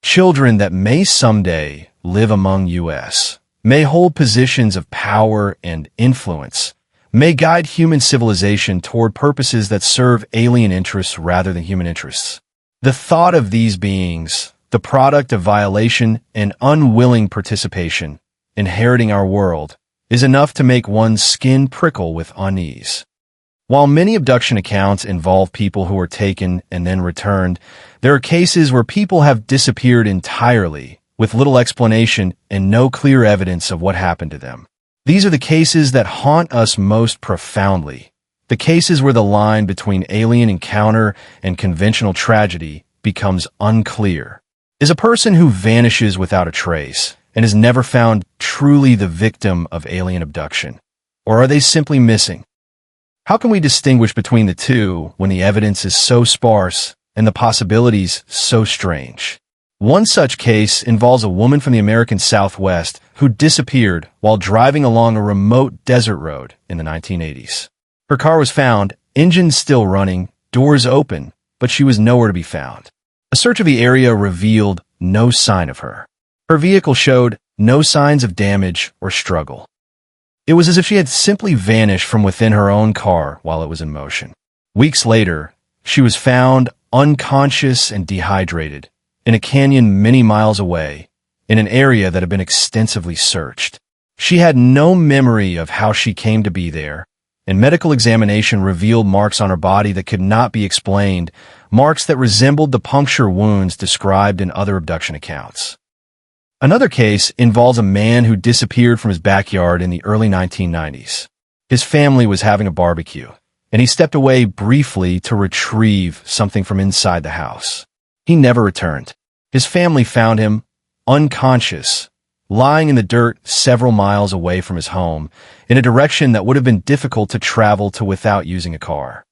Children that may someday live among us, may hold positions of power and influence, may guide human civilization toward purposes that serve alien interests rather than human interests. The thought of these beings, the product of violation and unwilling participation, inheriting our world, is enough to make one's skin prickle with unease. While many abduction accounts involve people who are taken and then returned, there are cases where people have disappeared entirely, with little explanation and no clear evidence of what happened to them. These are the cases that haunt us most profoundly, the cases where the line between alien encounter and conventional tragedy becomes unclear. Is a person who vanishes without a trace and is never found truly the victim of alien abduction? Or are they simply missing? How can we distinguish between the two when the evidence is so sparse and the possibilities so strange? One such case involves a woman from the American Southwest who disappeared while driving along a remote desert road in the 1980s. Her car was found, engines still running, doors open, but she was nowhere to be found. A search of the area revealed no sign of her. Her vehicle showed no signs of damage or struggle. It was as if she had simply vanished from within her own car while it was in motion. Weeks later, she was found unconscious and dehydrated in a canyon many miles away, in an area that had been extensively searched. She had no memory of how she came to be there, and medical examination revealed marks on her body that could not be explained, marks that resembled the puncture wounds described in other abduction accounts. Another case involves a man who disappeared from his backyard in the early 1990s. His family was having a barbecue, and he stepped away briefly to retrieve something from inside the house. He never returned. His family found him unconscious, lying in the dirt several miles away from his home, in a direction that would have been difficult to travel to without using a car.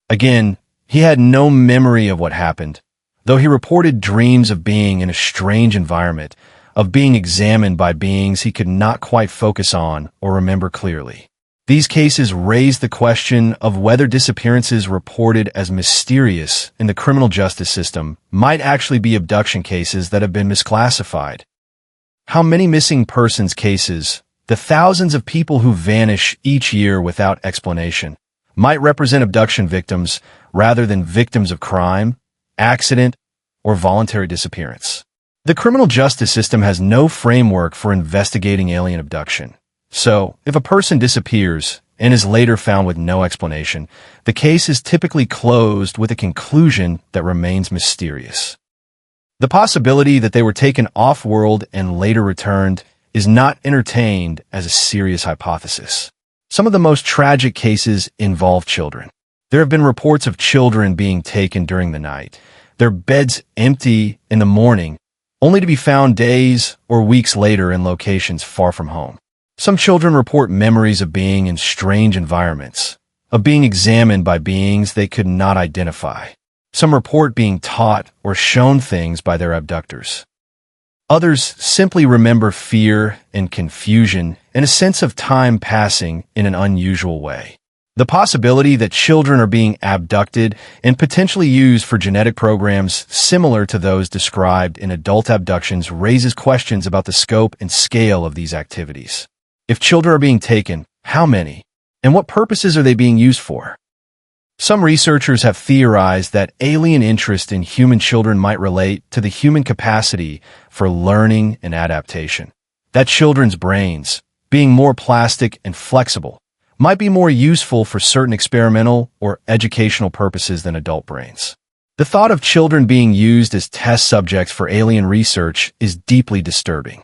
Again, he had no memory of what happened, though he reported dreams of being in a strange environment, of being examined by beings he could not quite focus on or remember clearly. These cases raise the question of whether disappearances reported as mysterious in the criminal justice system might actually be abduction cases that have been misclassified. How many missing persons cases, the thousands of people who vanish each year without explanation, might represent abduction victims rather than victims of crime, accident, or voluntary disappearance? The criminal justice system has no framework for investigating alien abduction. So, if a person disappears and is later found with no explanation, the case is typically closed with a conclusion that remains mysterious. The possibility that they were taken off-world and later returned is not entertained as a serious hypothesis. Some of the most tragic cases involve children. There have been reports of children being taken during the night, their beds empty in the morning, only to be found days or weeks later in locations far from home. Some children report memories of being in strange environments, of being examined by beings they could not identify. Some report being taught or shown things by their abductors. Others simply remember fear and confusion and a sense of time passing in an unusual way. The possibility that children are being abducted and potentially used for genetic programs similar to those described in adult abductions raises questions about the scope and scale of these activities. If children are being taken, how many? And what purposes are they being used for? Some researchers have theorized that alien interest in human children might relate to the human capacity for learning and adaptation. That children's brains, being more plastic and flexible, might be more useful for certain experimental or educational purposes than adult brains. The thought of children being used as test subjects for alien research is deeply disturbing.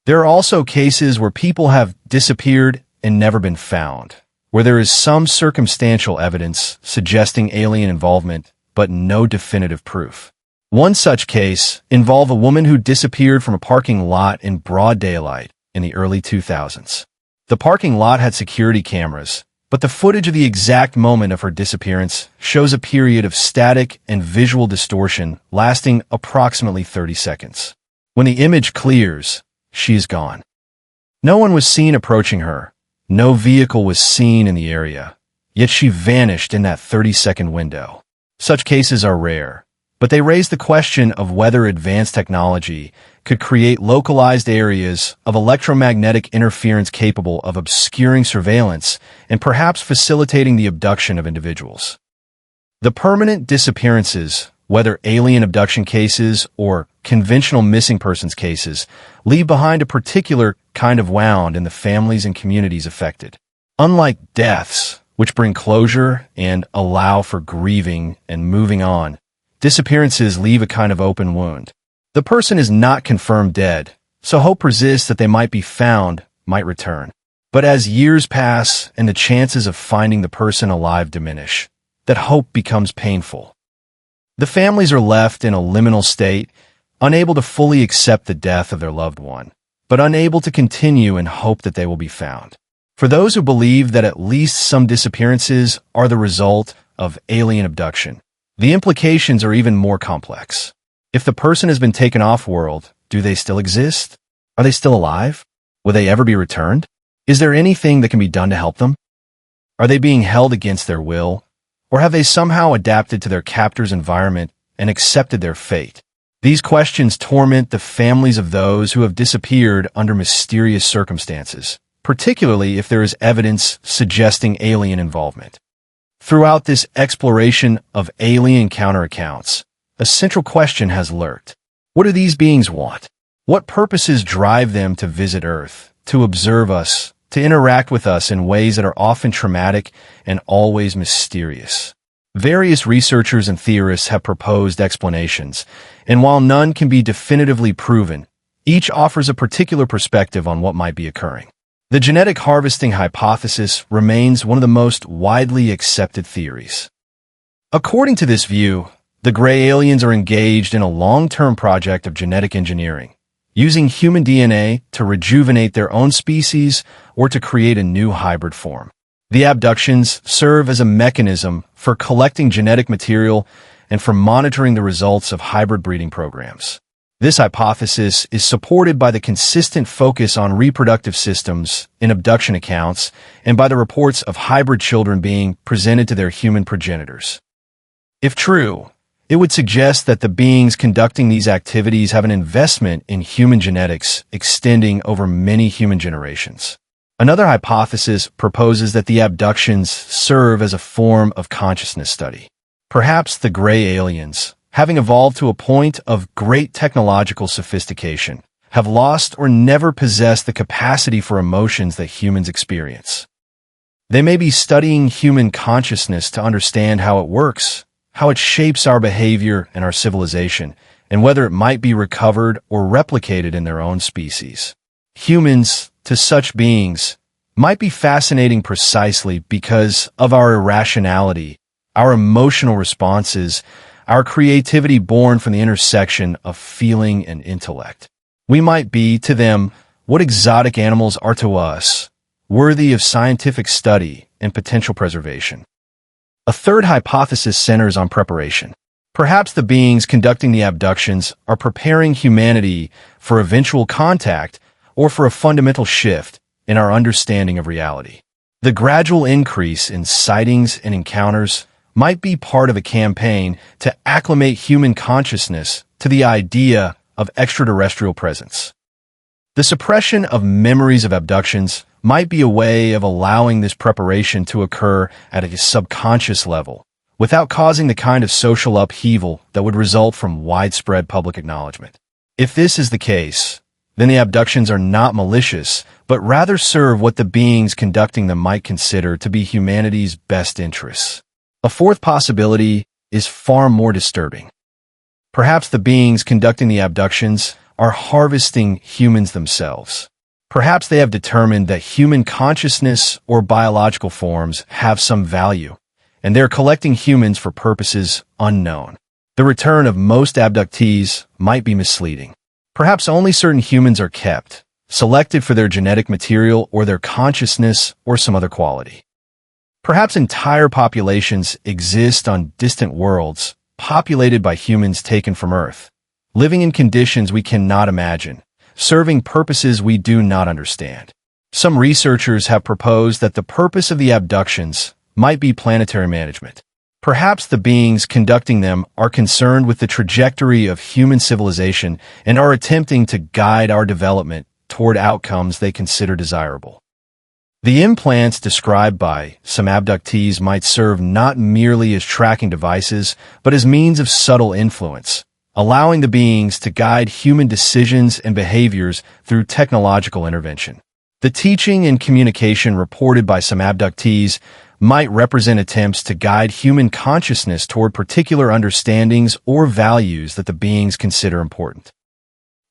There are also cases where people have disappeared and never been found, where there is some circumstantial evidence suggesting alien involvement, but no definitive proof. One such case involved a woman who disappeared from a parking lot in broad daylight in the early 2000s. The parking lot had security cameras, but the footage of the exact moment of her disappearance shows a period of static and visual distortion lasting approximately 30 seconds. When the image clears, she is gone. No one was seen approaching her. No vehicle was seen in the area, yet she vanished in that 30-second window. Such cases are rare, but they raise the question of whether advanced technology could create localized areas of electromagnetic interference capable of obscuring surveillance and perhaps facilitating the abduction of individuals. The permanent disappearances, whether alien abduction cases or conventional missing persons cases, leave behind a particular kind of wound in the families and communities affected. Unlike deaths, which bring closure and allow for grieving and moving on, disappearances leave a kind of open wound. The person is not confirmed dead, so hope persists that they might be found, might return. But as years pass and the chances of finding the person alive diminish, that hope becomes painful. The families are left in a liminal state, unable to fully accept the death of their loved one, but unable to continue in hope that they will be found. For those who believe that at least some disappearances are the result of alien abduction, the implications are even more complex. If the person has been taken off-world, do they still exist? Are they still alive? Will they ever be returned? Is there anything that can be done to help them? Are they being held against their will? Or have they somehow adapted to their captor's environment and accepted their fate? These questions torment the families of those who have disappeared under mysterious circumstances, particularly if there is evidence suggesting alien involvement. Throughout this exploration of alien encounter accounts, a central question has lurked. What do these beings want? What purposes drive them to visit Earth, to observe us, to interact with us in ways that are often traumatic and always mysterious? Various researchers and theorists have proposed explanations, and while none can be definitively proven, each offers a particular perspective on what might be occurring. The genetic harvesting hypothesis remains one of the most widely accepted theories. According to this view, the gray aliens are engaged in a long-term project of genetic engineering, using human DNA to rejuvenate their own species or to create a new hybrid form. The abductions serve as a mechanism for collecting genetic material and for monitoring the results of hybrid breeding programs. This hypothesis is supported by the consistent focus on reproductive systems in abduction accounts and by the reports of hybrid children being presented to their human progenitors. If true, it would suggest that the beings conducting these activities have an investment in human genetics extending over many human generations. Another hypothesis proposes that the abductions serve as a form of consciousness study. Perhaps the gray aliens, having evolved to a point of great technological sophistication, have lost or never possessed the capacity for emotions that humans experience. They may be studying human consciousness to understand how it works, how it shapes our behavior and our civilization, and whether it might be recovered or replicated in their own species. Humans, to such beings, might be fascinating precisely because of our irrationality, our emotional responses, our creativity born from the intersection of feeling and intellect. We might be, to them, what exotic animals are to us, worthy of scientific study and potential preservation. A third hypothesis centers on preparation. Perhaps the beings conducting the abductions are preparing humanity for eventual contact or for a fundamental shift in our understanding of reality. The gradual increase in sightings and encounters might be part of a campaign to acclimate human consciousness to the idea of extraterrestrial presence. The suppression of memories of abductions might be a way of allowing this preparation to occur at a subconscious level, without causing the kind of social upheaval that would result from widespread public acknowledgement. If this is the case, then the abductions are not malicious, but rather serve what the beings conducting them might consider to be humanity's best interests. A fourth possibility is far more disturbing. Perhaps the beings conducting the abductions are harvesting humans themselves. Perhaps they have determined that human consciousness or biological forms have some value, and they're collecting humans for purposes unknown. The return of most abductees might be misleading. Perhaps only certain humans are kept, selected for their genetic material or their consciousness or some other quality. Perhaps entire populations exist on distant worlds, populated by humans taken from Earth, living in conditions we cannot imagine, serving purposes we do not understand. Some researchers have proposed that the purpose of the abductions might be planetary management. Perhaps the beings conducting them are concerned with the trajectory of human civilization and are attempting to guide our development toward outcomes they consider desirable. The implants described by some abductees might serve not merely as tracking devices, but as means of subtle influence, allowing the beings to guide human decisions and behaviors through technological intervention. The teaching and communication reported by some abductees might represent attempts to guide human consciousness toward particular understandings or values that the beings consider important.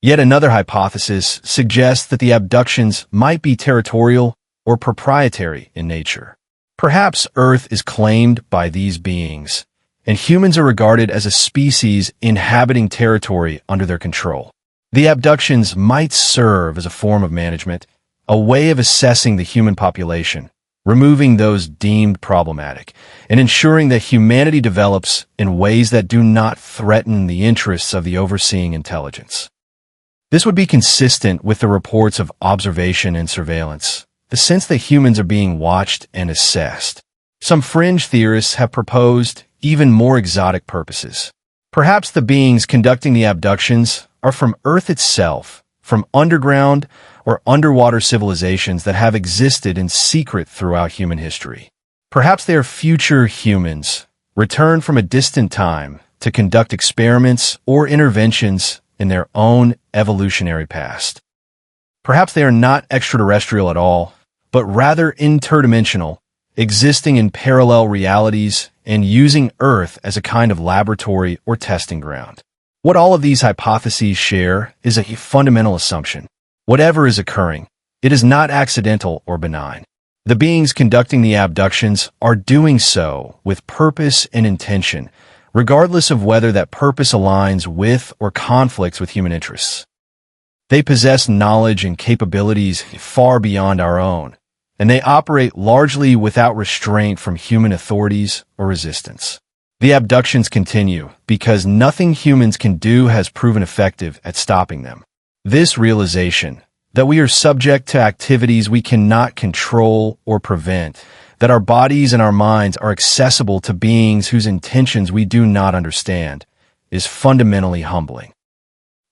Yet another hypothesis suggests that the abductions might be territorial or proprietary in nature. Perhaps Earth is claimed by these beings, and humans are regarded as a species inhabiting territory under their control. The abductions might serve as a form of management, a way of assessing the human population, removing those deemed problematic, and ensuring that humanity develops in ways that do not threaten the interests of the overseeing intelligence. This would be consistent with the reports of observation and surveillance, the sense that humans are being watched and assessed. Some fringe theorists have proposed even more exotic purposes. Perhaps the beings conducting the abductions are from Earth itself, from underground or underwater civilizations that have existed in secret throughout human history. Perhaps they are future humans, returned from a distant time to conduct experiments or interventions in their own evolutionary past. Perhaps they are not extraterrestrial at all, but rather interdimensional, existing in parallel realities and using Earth as a kind of laboratory or testing ground. What all of these hypotheses share is a fundamental assumption. Whatever is occurring, it is not accidental or benign. The beings conducting the abductions are doing so with purpose and intention, regardless of whether that purpose aligns with or conflicts with human interests. They possess knowledge and capabilities far beyond our own, and they operate largely without restraint from human authorities or resistance. The abductions continue because nothing humans can do has proven effective at stopping them. This realization that we are subject to activities we cannot control or prevent, that our bodies and our minds are accessible to beings whose intentions we do not understand, is fundamentally humbling.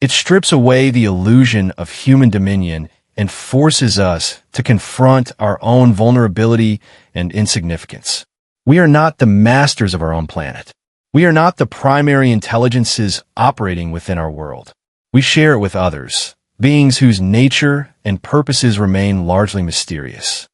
It strips away the illusion of human dominion and forces us to confront our own vulnerability and insignificance. We are not the masters of our own planet. We are not the primary intelligences operating within our world. We share it with others, beings whose nature and purposes remain largely mysterious.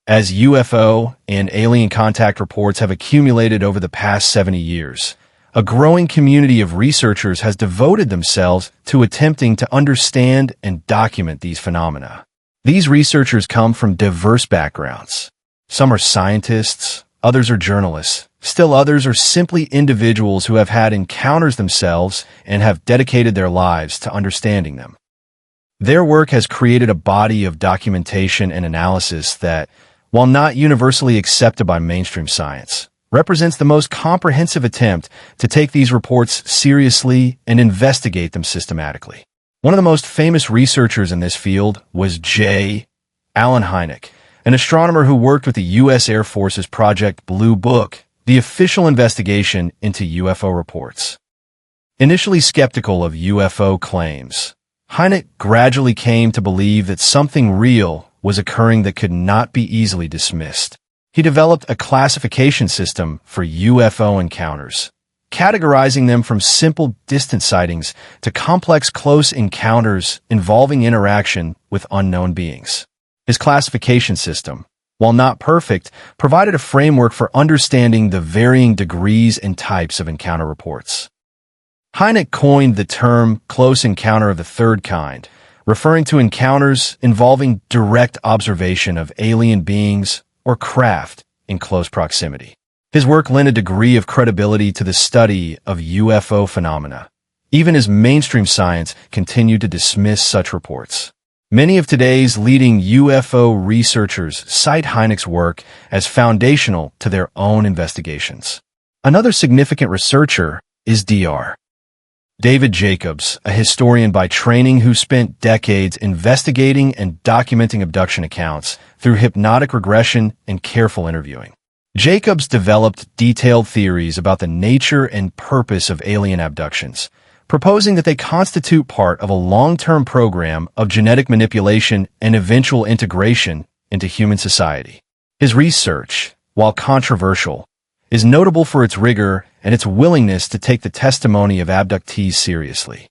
As UFO and alien contact reports have accumulated over the past 70 years, a growing community of researchers has devoted themselves to attempting to understand and document these phenomena. These researchers come from diverse backgrounds. Some are scientists, others are journalists, still others are simply individuals who have had encounters themselves and have dedicated their lives to understanding them. Their work has created a body of documentation and analysis that, while not universally accepted by mainstream science, represents the most comprehensive attempt to take these reports seriously and investigate them systematically. One of the most famous researchers in this field was J. Allen Hynek, an astronomer who worked with the U.S. Air Force's Project Blue Book, the official investigation into UFO reports. Initially skeptical of UFO claims, Hynek gradually came to believe that something real was occurring that could not be easily dismissed. He developed a classification system for UFO encounters, categorizing them from simple distant sightings to complex close encounters involving interaction with unknown beings. His classification system, while not perfect, provided a framework for understanding the varying degrees and types of encounter reports. Hynek coined the term close encounter of the third kind, referring to encounters involving direct observation of alien beings or craft in close proximity. His work lent a degree of credibility to the study of UFO phenomena, even as mainstream science continued to dismiss such reports. Many of today's leading UFO researchers cite Hynek's work as foundational to their own investigations. Another significant researcher is Dr. David Jacobs, a historian by training who spent decades investigating and documenting abduction accounts through hypnotic regression and careful interviewing. Jacobs developed detailed theories about the nature and purpose of alien abductions, proposing that they constitute part of a long-term program of genetic manipulation and eventual integration into human society. His research, while controversial, is notable for its rigor and its willingness to take the testimony of abductees seriously.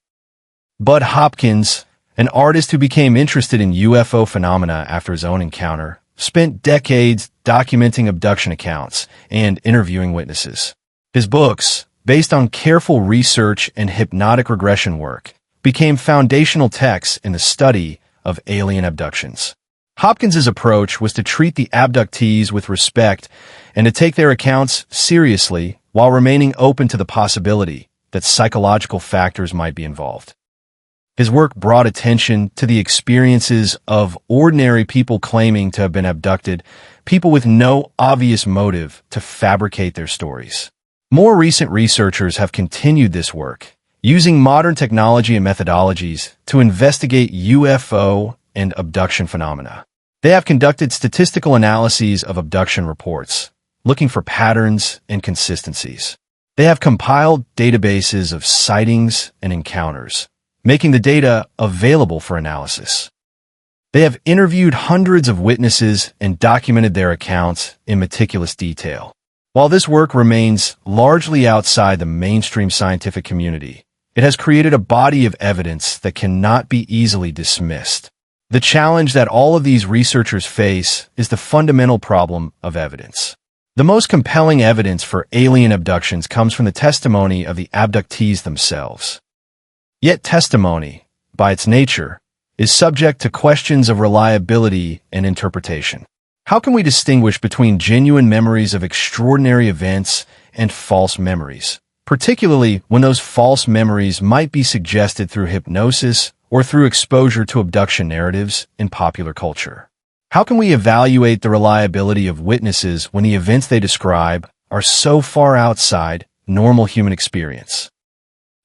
Bud Hopkins, an artist who became interested in UFO phenomena after his own encounter, spent decades documenting abduction accounts and interviewing witnesses. His books, based on careful research and hypnotic regression work, became foundational texts in the study of alien abductions. Hopkins's approach was to treat the abductees with respect and to take their accounts seriously while remaining open to the possibility that psychological factors might be involved. His work brought attention to the experiences of ordinary people claiming to have been abducted, people with no obvious motive to fabricate their stories. More recent researchers have continued this work, using modern technology and methodologies to investigate UFO and abduction phenomena. They have conducted statistical analyses of abduction reports, looking for patterns and consistencies. They have compiled databases of sightings and encounters, making the data available for analysis. They have interviewed hundreds of witnesses and documented their accounts in meticulous detail. While this work remains largely outside the mainstream scientific community, it has created a body of evidence that cannot be easily dismissed. The challenge that all of these researchers face is the fundamental problem of evidence. The most compelling evidence for alien abductions comes from the testimony of the abductees themselves. Yet testimony, by its nature, is subject to questions of reliability and interpretation. How can we distinguish between genuine memories of extraordinary events and false memories, particularly when those false memories might be suggested through hypnosis or through exposure to abduction narratives in popular culture? How can we evaluate the reliability of witnesses when the events they describe are so far outside normal human experience?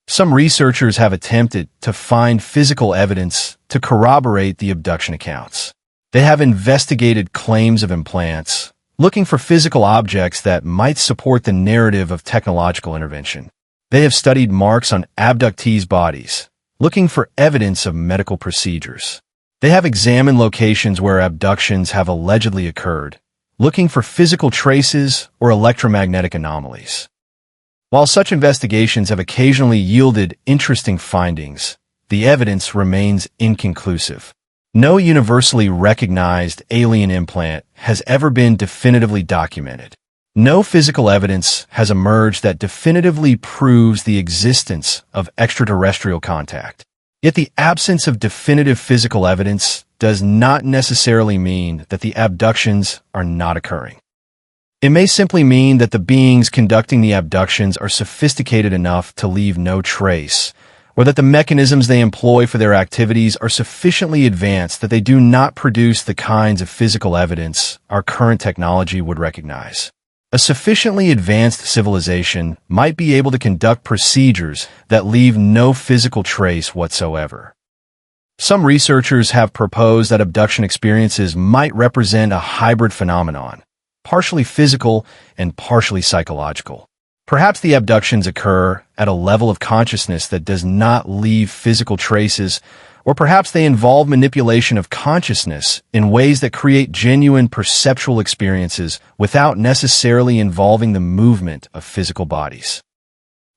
Some researchers have attempted to find physical evidence to corroborate the abduction accounts. They have investigated claims of implants, looking for physical objects that might support the narrative of technological intervention. They have studied marks on abductees' bodies, looking for evidence of medical procedures. They have examined locations where abductions have allegedly occurred, looking for physical traces or electromagnetic anomalies. While such investigations have occasionally yielded interesting findings, the evidence remains inconclusive. No universally recognized alien implant has ever been definitively documented. No physical evidence has emerged that definitively proves the existence of extraterrestrial contact. Yet the absence of definitive physical evidence does not necessarily mean that the abductions are not occurring. It may simply mean that the beings conducting the abductions are sophisticated enough to leave no trace, or that the mechanisms they employ for their activities are sufficiently advanced that they do not produce the kinds of physical evidence our current technology would recognize. A sufficiently advanced civilization might be able to conduct procedures that leave no physical trace whatsoever. Some researchers have proposed that abduction experiences might represent a hybrid phenomenon, partially physical and partially psychological. Perhaps the abductions occur at a level of consciousness that does not leave physical traces, or perhaps they involve manipulation of consciousness in ways that create genuine perceptual experiences without necessarily involving the movement of physical bodies.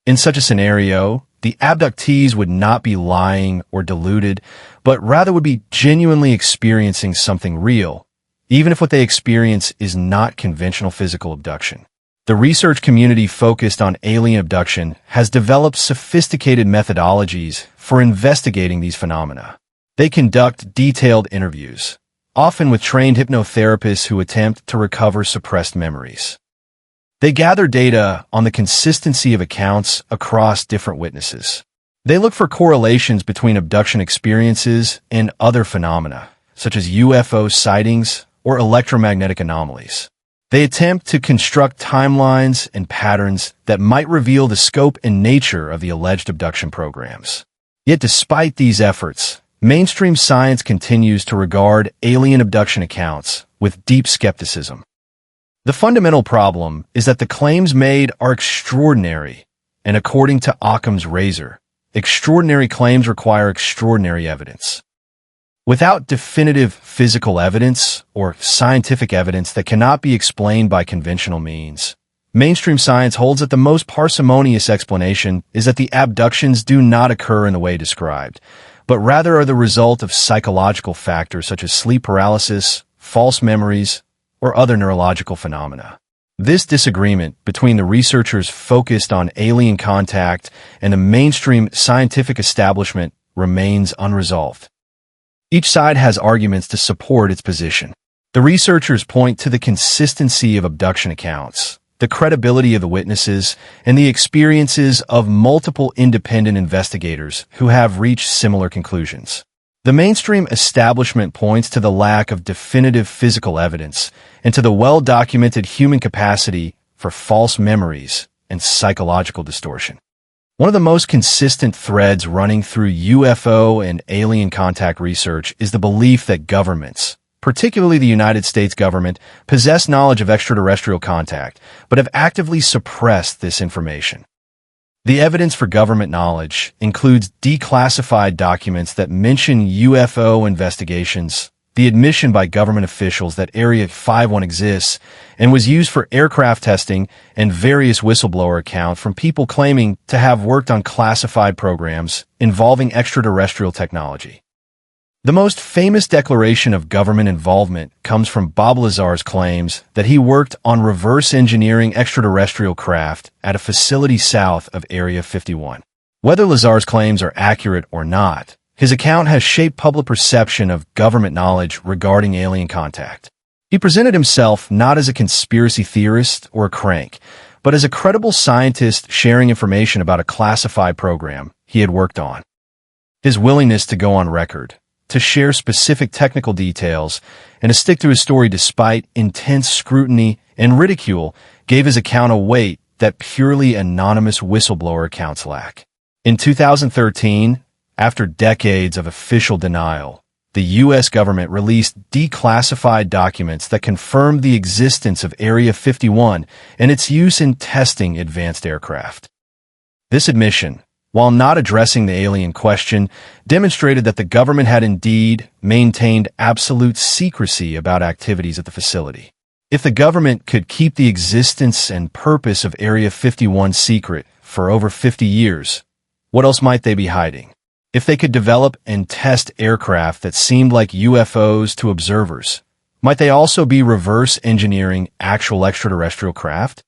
In such a scenario, the abductees would not be lying or deluded, but rather would be genuinely experiencing something real, even if what they experience is not conventional physical abduction. The research community focused on alien abduction has developed sophisticated methodologies for investigating these phenomena. They conduct detailed interviews, often with trained hypnotherapists who attempt to recover suppressed memories. They gather data on the consistency of accounts across different witnesses. They look for correlations between abduction experiences and other phenomena, such as UFO sightings or electromagnetic anomalies. They attempt to construct timelines and patterns that might reveal the scope and nature of the alleged abduction programs. Yet despite these efforts, mainstream science continues to regard alien abduction accounts with deep skepticism. The fundamental problem is that the claims made are extraordinary, and according to Occam's razor, extraordinary claims require extraordinary evidence. Without definitive physical evidence or scientific evidence that cannot be explained by conventional means, mainstream science holds that the most parsimonious explanation is that the abductions do not occur in the way described, but rather are the result of psychological factors such as sleep paralysis, false memories, or other neurological phenomena. This disagreement between the researchers focused on alien contact and the mainstream scientific establishment remains unresolved. Each side has arguments to support its position. The researchers point to the consistency of abduction accounts, the credibility of the witnesses, and the experiences of multiple independent investigators who have reached similar conclusions. The mainstream establishment points to the lack of definitive physical evidence and to the well-documented human capacity for false memories and psychological distortion. One of the most consistent threads running through UFO and alien contact research is the belief that governments, particularly the United States government, possess knowledge of extraterrestrial contact, but have actively suppressed this information. The evidence for government knowledge includes declassified documents that mention UFO investigations, the admission by government officials that Area 51 exists and was used for aircraft testing, and various whistleblower accounts from people claiming to have worked on classified programs involving extraterrestrial technology. The most famous declaration of government involvement comes from Bob Lazar's claims that he worked on reverse engineering extraterrestrial craft at a facility south of Area 51. Whether Lazar's claims are accurate or not, his account has shaped public perception of government knowledge regarding alien contact. He presented himself not as a conspiracy theorist or a crank, but as a credible scientist sharing information about a classified program he had worked on. His willingness to go on record, to share specific technical details, and to stick to his story despite intense scrutiny and ridicule gave his account a weight that purely anonymous whistleblower accounts lack. In 2013, after decades of official denial, the U.S. government released declassified documents that confirmed the existence of Area 51 and its use in testing advanced aircraft. This admission, while not addressing the alien question, demonstrated that the government had indeed maintained absolute secrecy about activities at the facility. If the government could keep the existence and purpose of Area 51 secret for over 50 years, what else might they be hiding? If they could develop and test aircraft that seemed like UFOs to observers, might they also be reverse engineering actual extraterrestrial craft?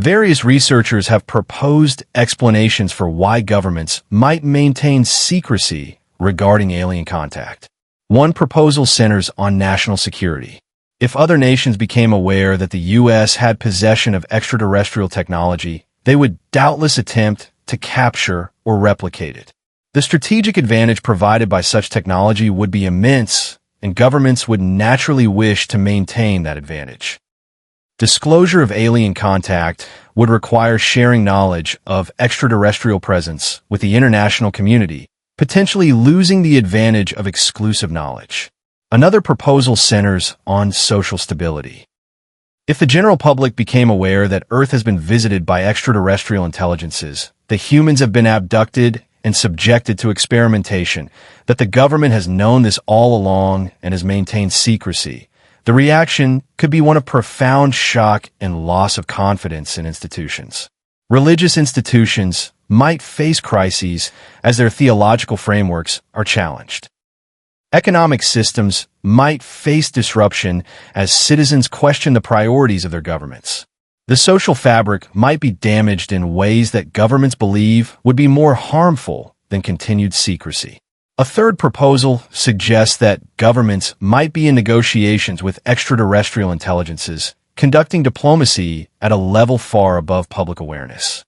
Various researchers have proposed explanations for why governments might maintain secrecy regarding alien contact. One proposal centers on national security. If other nations became aware that the U.S. had possession of extraterrestrial technology, they would doubtless attempt to capture or replicate it. The strategic advantage provided by such technology would be immense, and governments would naturally wish to maintain that advantage. Disclosure of alien contact would require sharing knowledge of extraterrestrial presence with the international community, potentially losing the advantage of exclusive knowledge. Another proposal centers on social stability. If the general public became aware that Earth has been visited by extraterrestrial intelligences, that humans have been abducted and subjected to experimentation, that the government has known this all along and has maintained secrecy, the reaction could be one of profound shock and loss of confidence in institutions. Religious institutions might face crises as their theological frameworks are challenged. Economic systems might face disruption as citizens question the priorities of their governments. The social fabric might be damaged in ways that governments believe would be more harmful than continued secrecy. A third proposal suggests that governments might be in negotiations with extraterrestrial intelligences, conducting diplomacy at a level far above public awareness.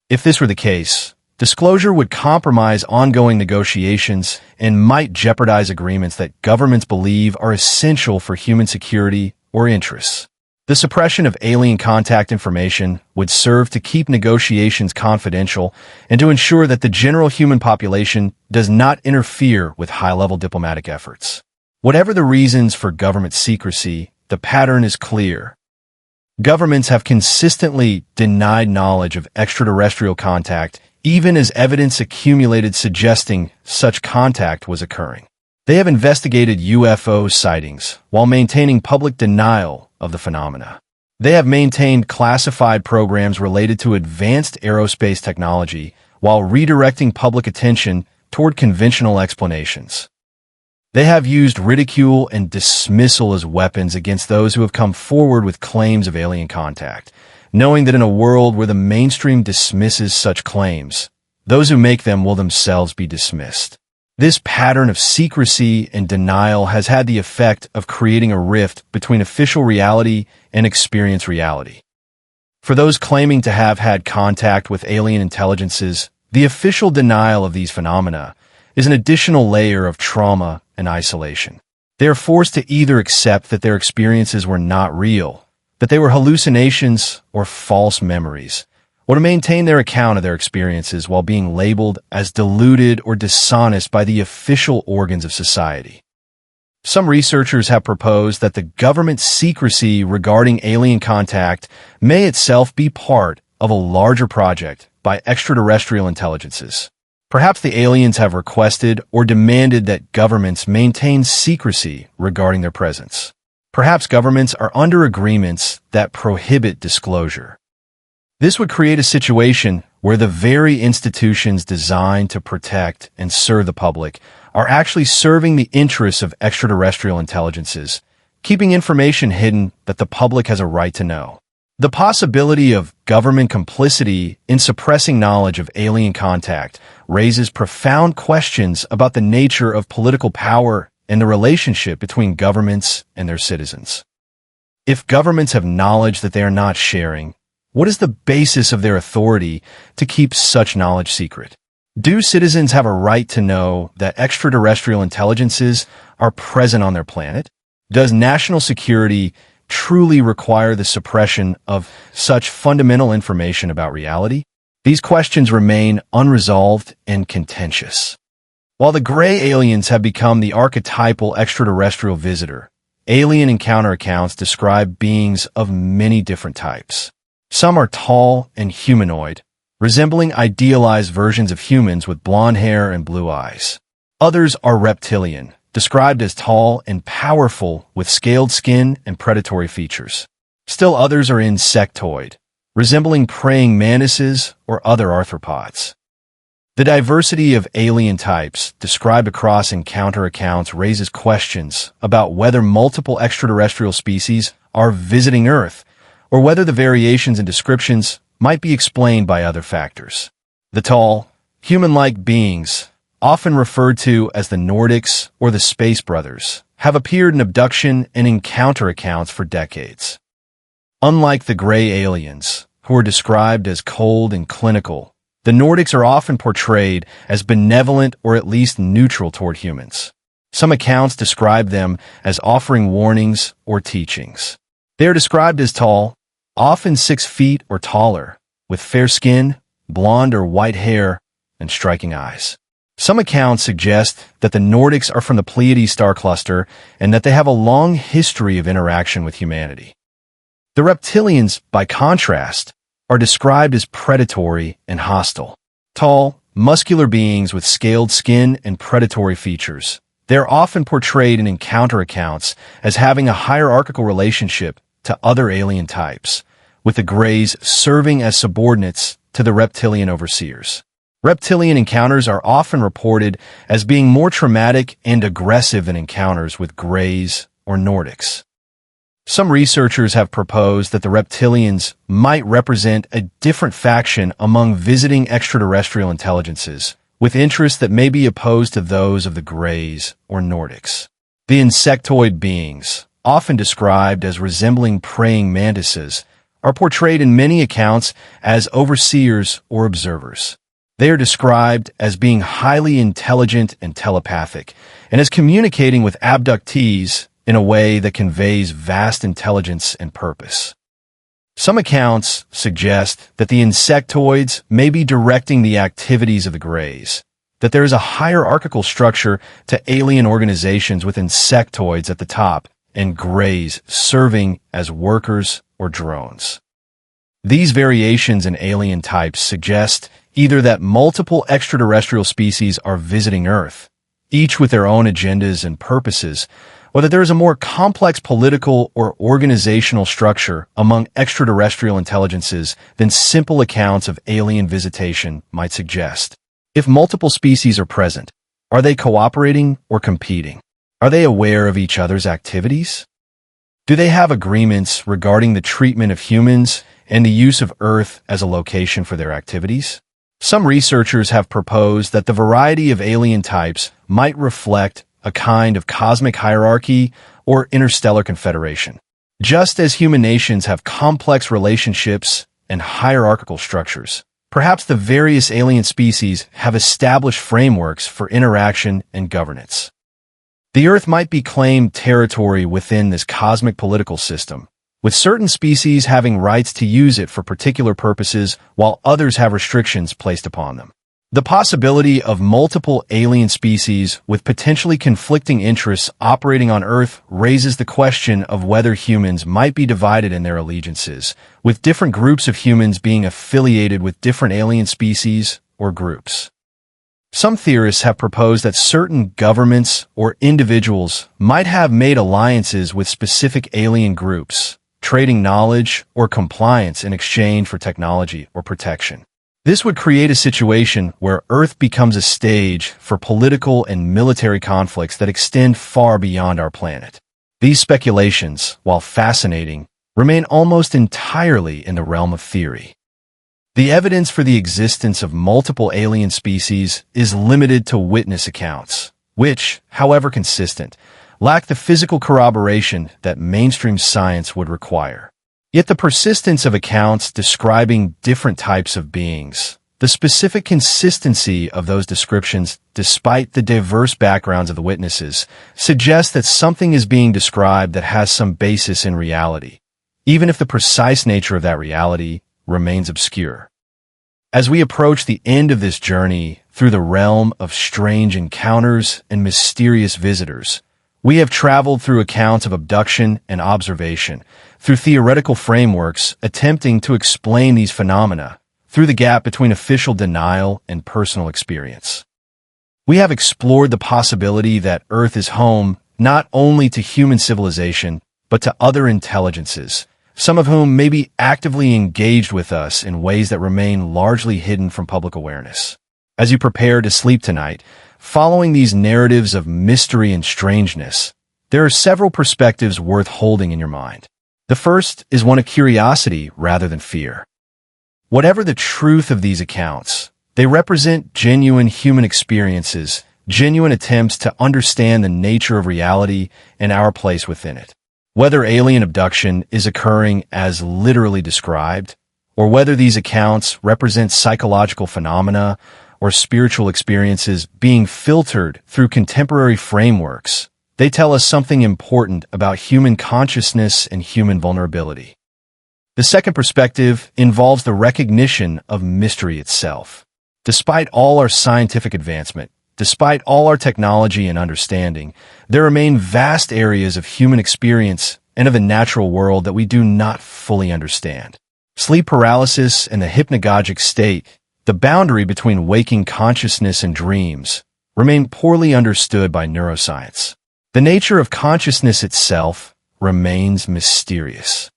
If this were the case, disclosure would compromise ongoing negotiations and might jeopardize agreements that governments believe are essential for human security or interests. The suppression of alien contact information would serve to keep negotiations confidential and to ensure that the general human population does not interfere with high-level diplomatic efforts. Whatever the reasons for government secrecy, the pattern is clear. Governments have consistently denied knowledge of extraterrestrial contact, even as evidence accumulated suggesting such contact was occurring. They have investigated UFO sightings while maintaining public denial of the phenomena. They have maintained classified programs related to advanced aerospace technology while redirecting public attention toward conventional explanations. They have used ridicule and dismissal as weapons against those who have come forward with claims of alien contact, knowing that in a world where the mainstream dismisses such claims, those who make them will themselves be dismissed. This pattern of secrecy and denial has had the effect of creating a rift between official reality and experience reality. For those claiming to have had contact with alien intelligences, the official denial of these phenomena is an additional layer of trauma and isolation. They are forced to either accept that their experiences were not real, that they were hallucinations or false memories, or to maintain their account of their experiences while being labeled as deluded or dishonest by the official organs of society. Some researchers have proposed that the government's secrecy regarding alien contact may itself be part of a larger project by extraterrestrial intelligences. Perhaps the aliens have requested or demanded that governments maintain secrecy regarding their presence. Perhaps governments are under agreements that prohibit disclosure. This would create a situation where the very institutions designed to protect and serve the public are actually serving the interests of extraterrestrial intelligences, keeping information hidden that the public has a right to know. The possibility of government complicity in suppressing knowledge of alien contact raises profound questions about the nature of political power and the relationship between governments and their citizens. If governments have knowledge that they are not sharing, what is the basis of their authority to keep such knowledge secret? Do citizens have a right to know that extraterrestrial intelligences are present on their planet? Does national security truly require the suppression of such fundamental information about reality? These questions remain unresolved and contentious. While the gray aliens have become the archetypal extraterrestrial visitor, alien encounter accounts describe beings of many different types. Some are tall and humanoid, resembling idealized versions of humans with blonde hair and blue eyes. Others are reptilian, described as tall and powerful with scaled skin and predatory features. Still others are insectoid, resembling praying mantises or other arthropods. The diversity of alien types described across encounter accounts raises questions about whether multiple extraterrestrial species are visiting Earth, or whether the variations in descriptions might be explained by other factors. The tall, human-like beings, often referred to as the Nordics or the Space Brothers, have appeared in abduction and encounter accounts for decades. Unlike the gray aliens, who are described as cold and clinical, the Nordics are often portrayed as benevolent or at least neutral toward humans. Some accounts describe them as offering warnings or teachings. They are described as tall, often 6 feet or taller, with fair skin, blonde or white hair, and striking eyes. Some accounts suggest that the Nordics are from the Pleiades star cluster and that they have a long history of interaction with humanity. The reptilians, by contrast, are described as predatory and hostile. Tall, muscular beings with scaled skin and predatory features. They are often portrayed in encounter accounts as having a hierarchical relationship to other alien types, with the Greys serving as subordinates to the reptilian overseers. Reptilian encounters are often reported as being more traumatic and aggressive than encounters with Greys or Nordics. Some researchers have proposed that the reptilians might represent a different faction among visiting extraterrestrial intelligences, with interests that may be opposed to those of the Greys or Nordics. The insectoid beings, often described as resembling praying mantises, are portrayed in many accounts as overseers or observers. They are described as being highly intelligent and telepathic, and as communicating with abductees in a way that conveys vast intelligence and purpose. Some accounts suggest that the insectoids may be directing the activities of the Greys, that there is a hierarchical structure to alien organizations with insectoids at the top and Greys serving as workers or drones. These variations in alien types suggest either that multiple extraterrestrial species are visiting Earth, each with their own agendas and purposes, or that there is a more complex political or organizational structure among extraterrestrial intelligences than simple accounts of alien visitation might suggest. If multiple species are present, are they cooperating or competing? Are they aware of each other's activities? Do they have agreements regarding the treatment of humans and the use of Earth as a location for their activities? Some researchers have proposed that the variety of alien types might reflect a kind of cosmic hierarchy or interstellar confederation. Just as human nations have complex relationships and hierarchical structures, perhaps the various alien species have established frameworks for interaction and governance. The Earth might be claimed territory within this cosmic political system, with certain species having rights to use it for particular purposes while others have restrictions placed upon them. The possibility of multiple alien species with potentially conflicting interests operating on Earth raises the question of whether humans might be divided in their allegiances, with different groups of humans being affiliated with different alien species or groups. Some theorists have proposed that certain governments or individuals might have made alliances with specific alien groups, trading knowledge or compliance in exchange for technology or protection. This would create a situation where Earth becomes a stage for political and military conflicts that extend far beyond our planet. These speculations, while fascinating, remain almost entirely in the realm of theory. The evidence for the existence of multiple alien species is limited to witness accounts, which, however consistent, lack the physical corroboration that mainstream science would require. Yet the persistence of accounts describing different types of beings, the specific consistency of those descriptions despite the diverse backgrounds of the witnesses, suggests that something is being described that has some basis in reality, even if the precise nature of that reality remains obscure. As we approach the end of this journey through the realm of strange encounters and mysterious visitors, we have traveled through accounts of abduction and observation, through theoretical frameworks attempting to explain these phenomena, through the gap between official denial and personal experience. We have explored the possibility that Earth is home not only to human civilization, but to other intelligences, some of whom may be actively engaged with us in ways that remain largely hidden from public awareness. As you prepare to sleep tonight, following these narratives of mystery and strangeness, there are several perspectives worth holding in your mind. The first is one of curiosity rather than fear. Whatever the truth of these accounts, they represent genuine human experiences, genuine attempts to understand the nature of reality and our place within it. Whether alien abduction is occurring as literally described, or whether these accounts represent psychological phenomena or spiritual experiences being filtered through contemporary frameworks, they tell us something important about human consciousness and human vulnerability. The second perspective involves the recognition of mystery itself. Despite all our scientific advancement, despite all our technology and understanding, there remain vast areas of human experience and of the natural world that we do not fully understand. Sleep paralysis and the hypnagogic state, the boundary between waking consciousness and dreams, remain poorly understood by neuroscience. The nature of consciousness itself remains mysterious.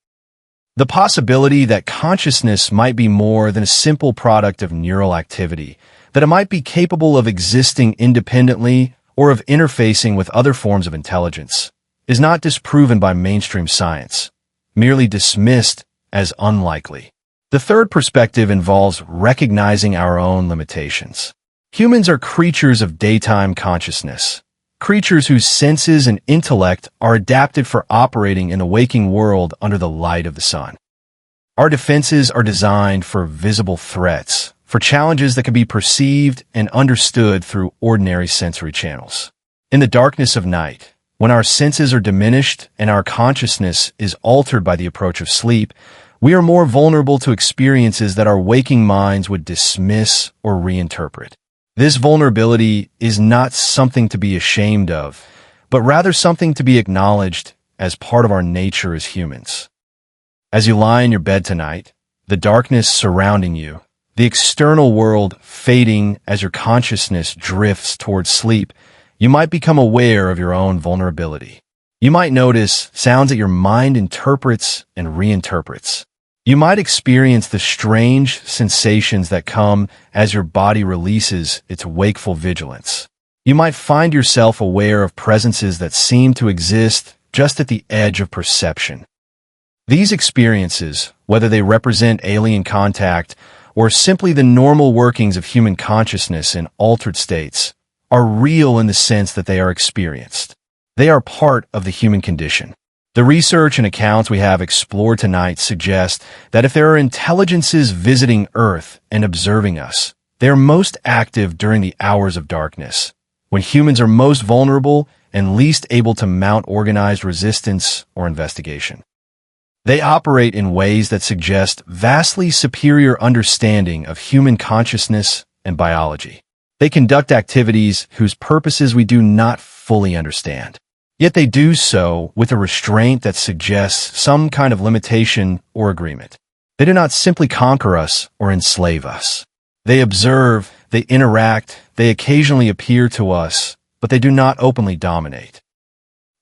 The possibility that consciousness might be more than a simple product of neural activity, that it might be capable of existing independently or of interfacing with other forms of intelligence, is not disproven by mainstream science, merely dismissed as unlikely. The third perspective involves recognizing our own limitations. Humans are creatures of daytime consciousness, creatures whose senses and intellect are adapted for operating in the waking world under the light of the sun. Our defenses are designed for visible threats, for challenges that can be perceived and understood through ordinary sensory channels. In the darkness of night, when our senses are diminished and our consciousness is altered by the approach of sleep, we are more vulnerable to experiences that our waking minds would dismiss or reinterpret. This vulnerability is not something to be ashamed of, but rather something to be acknowledged as part of our nature as humans. As you lie in your bed tonight, the darkness surrounding you, the external world fading as your consciousness drifts towards sleep, you might become aware of your own vulnerability. You might notice sounds that your mind interprets and reinterprets. You might experience the strange sensations that come as your body releases its wakeful vigilance. You might find yourself aware of presences that seem to exist just at the edge of perception. These experiences, whether they represent alien contact or simply the normal workings of human consciousness in altered states, are real in the sense that they are experienced. They are part of the human condition. The research and accounts we have explored tonight suggest that if there are intelligences visiting Earth and observing us, they are most active during the hours of darkness, when humans are most vulnerable and least able to mount organized resistance or investigation. They operate in ways that suggest vastly superior understanding of human consciousness and biology. They conduct activities whose purposes we do not fully understand. Yet they do so with a restraint that suggests some kind of limitation or agreement. They do not simply conquer us or enslave us. They observe, they interact, they occasionally appear to us, but they do not openly dominate.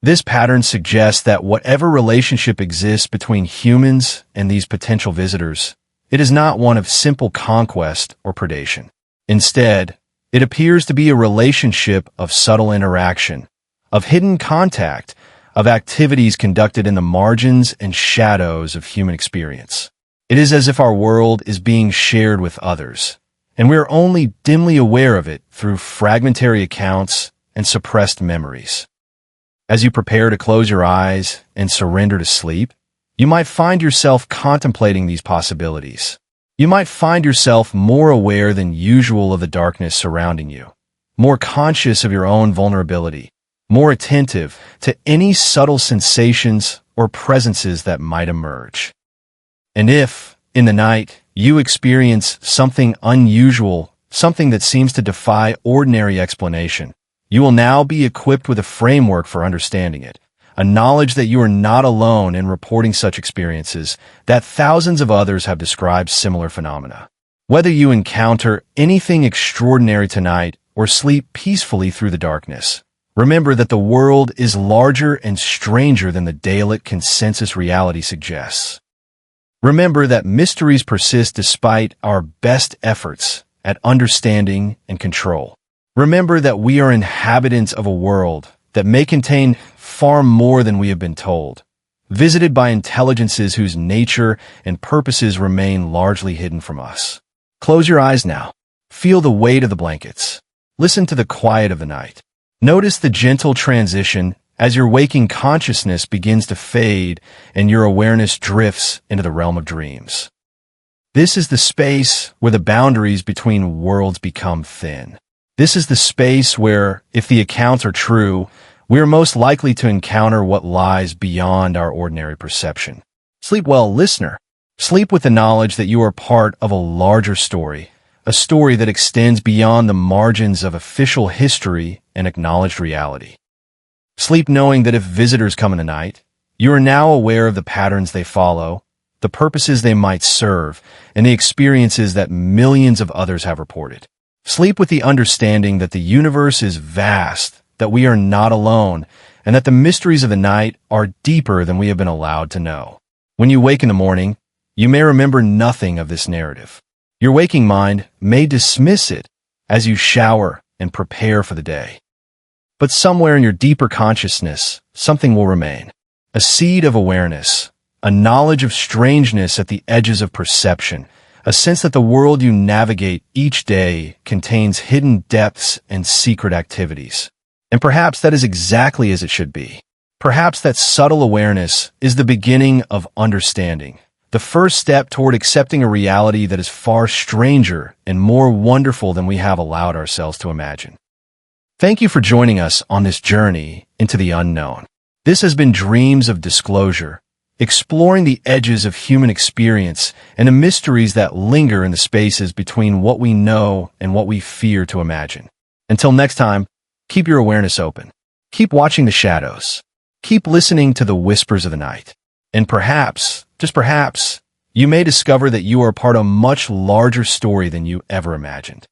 This pattern suggests that whatever relationship exists between humans and these potential visitors, it is not one of simple conquest or predation. Instead, it appears to be a relationship of subtle interaction, of hidden contact, of activities conducted in the margins and shadows of human experience. It is as if our world is being shared with others, and we are only dimly aware of it through fragmentary accounts and suppressed memories. As you prepare to close your eyes and surrender to sleep, you might find yourself contemplating these possibilities. You might find yourself more aware than usual of the darkness surrounding you, more conscious of your own vulnerability, more attentive to any subtle sensations or presences that might emerge. And if, in the night, you experience something unusual, something that seems to defy ordinary explanation, you will now be equipped with a framework for understanding it, a knowledge that you are not alone in reporting such experiences, that thousands of others have described similar phenomena. Whether you encounter anything extraordinary tonight or sleep peacefully through the darkness, remember that the world is larger and stranger than the Daedalic consensus reality suggests. Remember that mysteries persist despite our best efforts at understanding and control. Remember that we are inhabitants of a world that may contain far more than we have been told, visited by intelligences whose nature and purposes remain largely hidden from us. Close your eyes now. Feel the weight of the blankets. Listen to the quiet of the night. Notice the gentle transition as your waking consciousness begins to fade and your awareness drifts into the realm of dreams. This is the space where the boundaries between worlds become thin. This is the space where, if the accounts are true, we are most likely to encounter what lies beyond our ordinary perception. Sleep well, listener. Sleep with the knowledge that you are part of a larger story, a story that extends beyond the margins of official history and acknowledged reality. Sleep knowing that if visitors come in the night, you are now aware of the patterns they follow, the purposes they might serve, and the experiences that millions of others have reported. Sleep with the understanding that the universe is vast, that we are not alone, and that the mysteries of the night are deeper than we have been allowed to know. When you wake in the morning, you may remember nothing of this narrative. Your waking mind may dismiss it as you shower and prepare for the day. But somewhere in your deeper consciousness, something will remain. A seed of awareness, a knowledge of strangeness at the edges of perception, a sense that the world you navigate each day contains hidden depths and secret activities. And perhaps that is exactly as it should be. Perhaps that subtle awareness is the beginning of understanding, the first step toward accepting a reality that is far stranger and more wonderful than we have allowed ourselves to imagine. Thank you for joining us on this journey into the unknown. This has been Dreams of Disclosure, exploring the edges of human experience and the mysteries that linger in the spaces between what we know and what we fear to imagine. Until next time, keep your awareness open. Keep watching the shadows. Keep listening to the whispers of the night. And perhaps, just perhaps, you may discover that you are part of a much larger story than you ever imagined.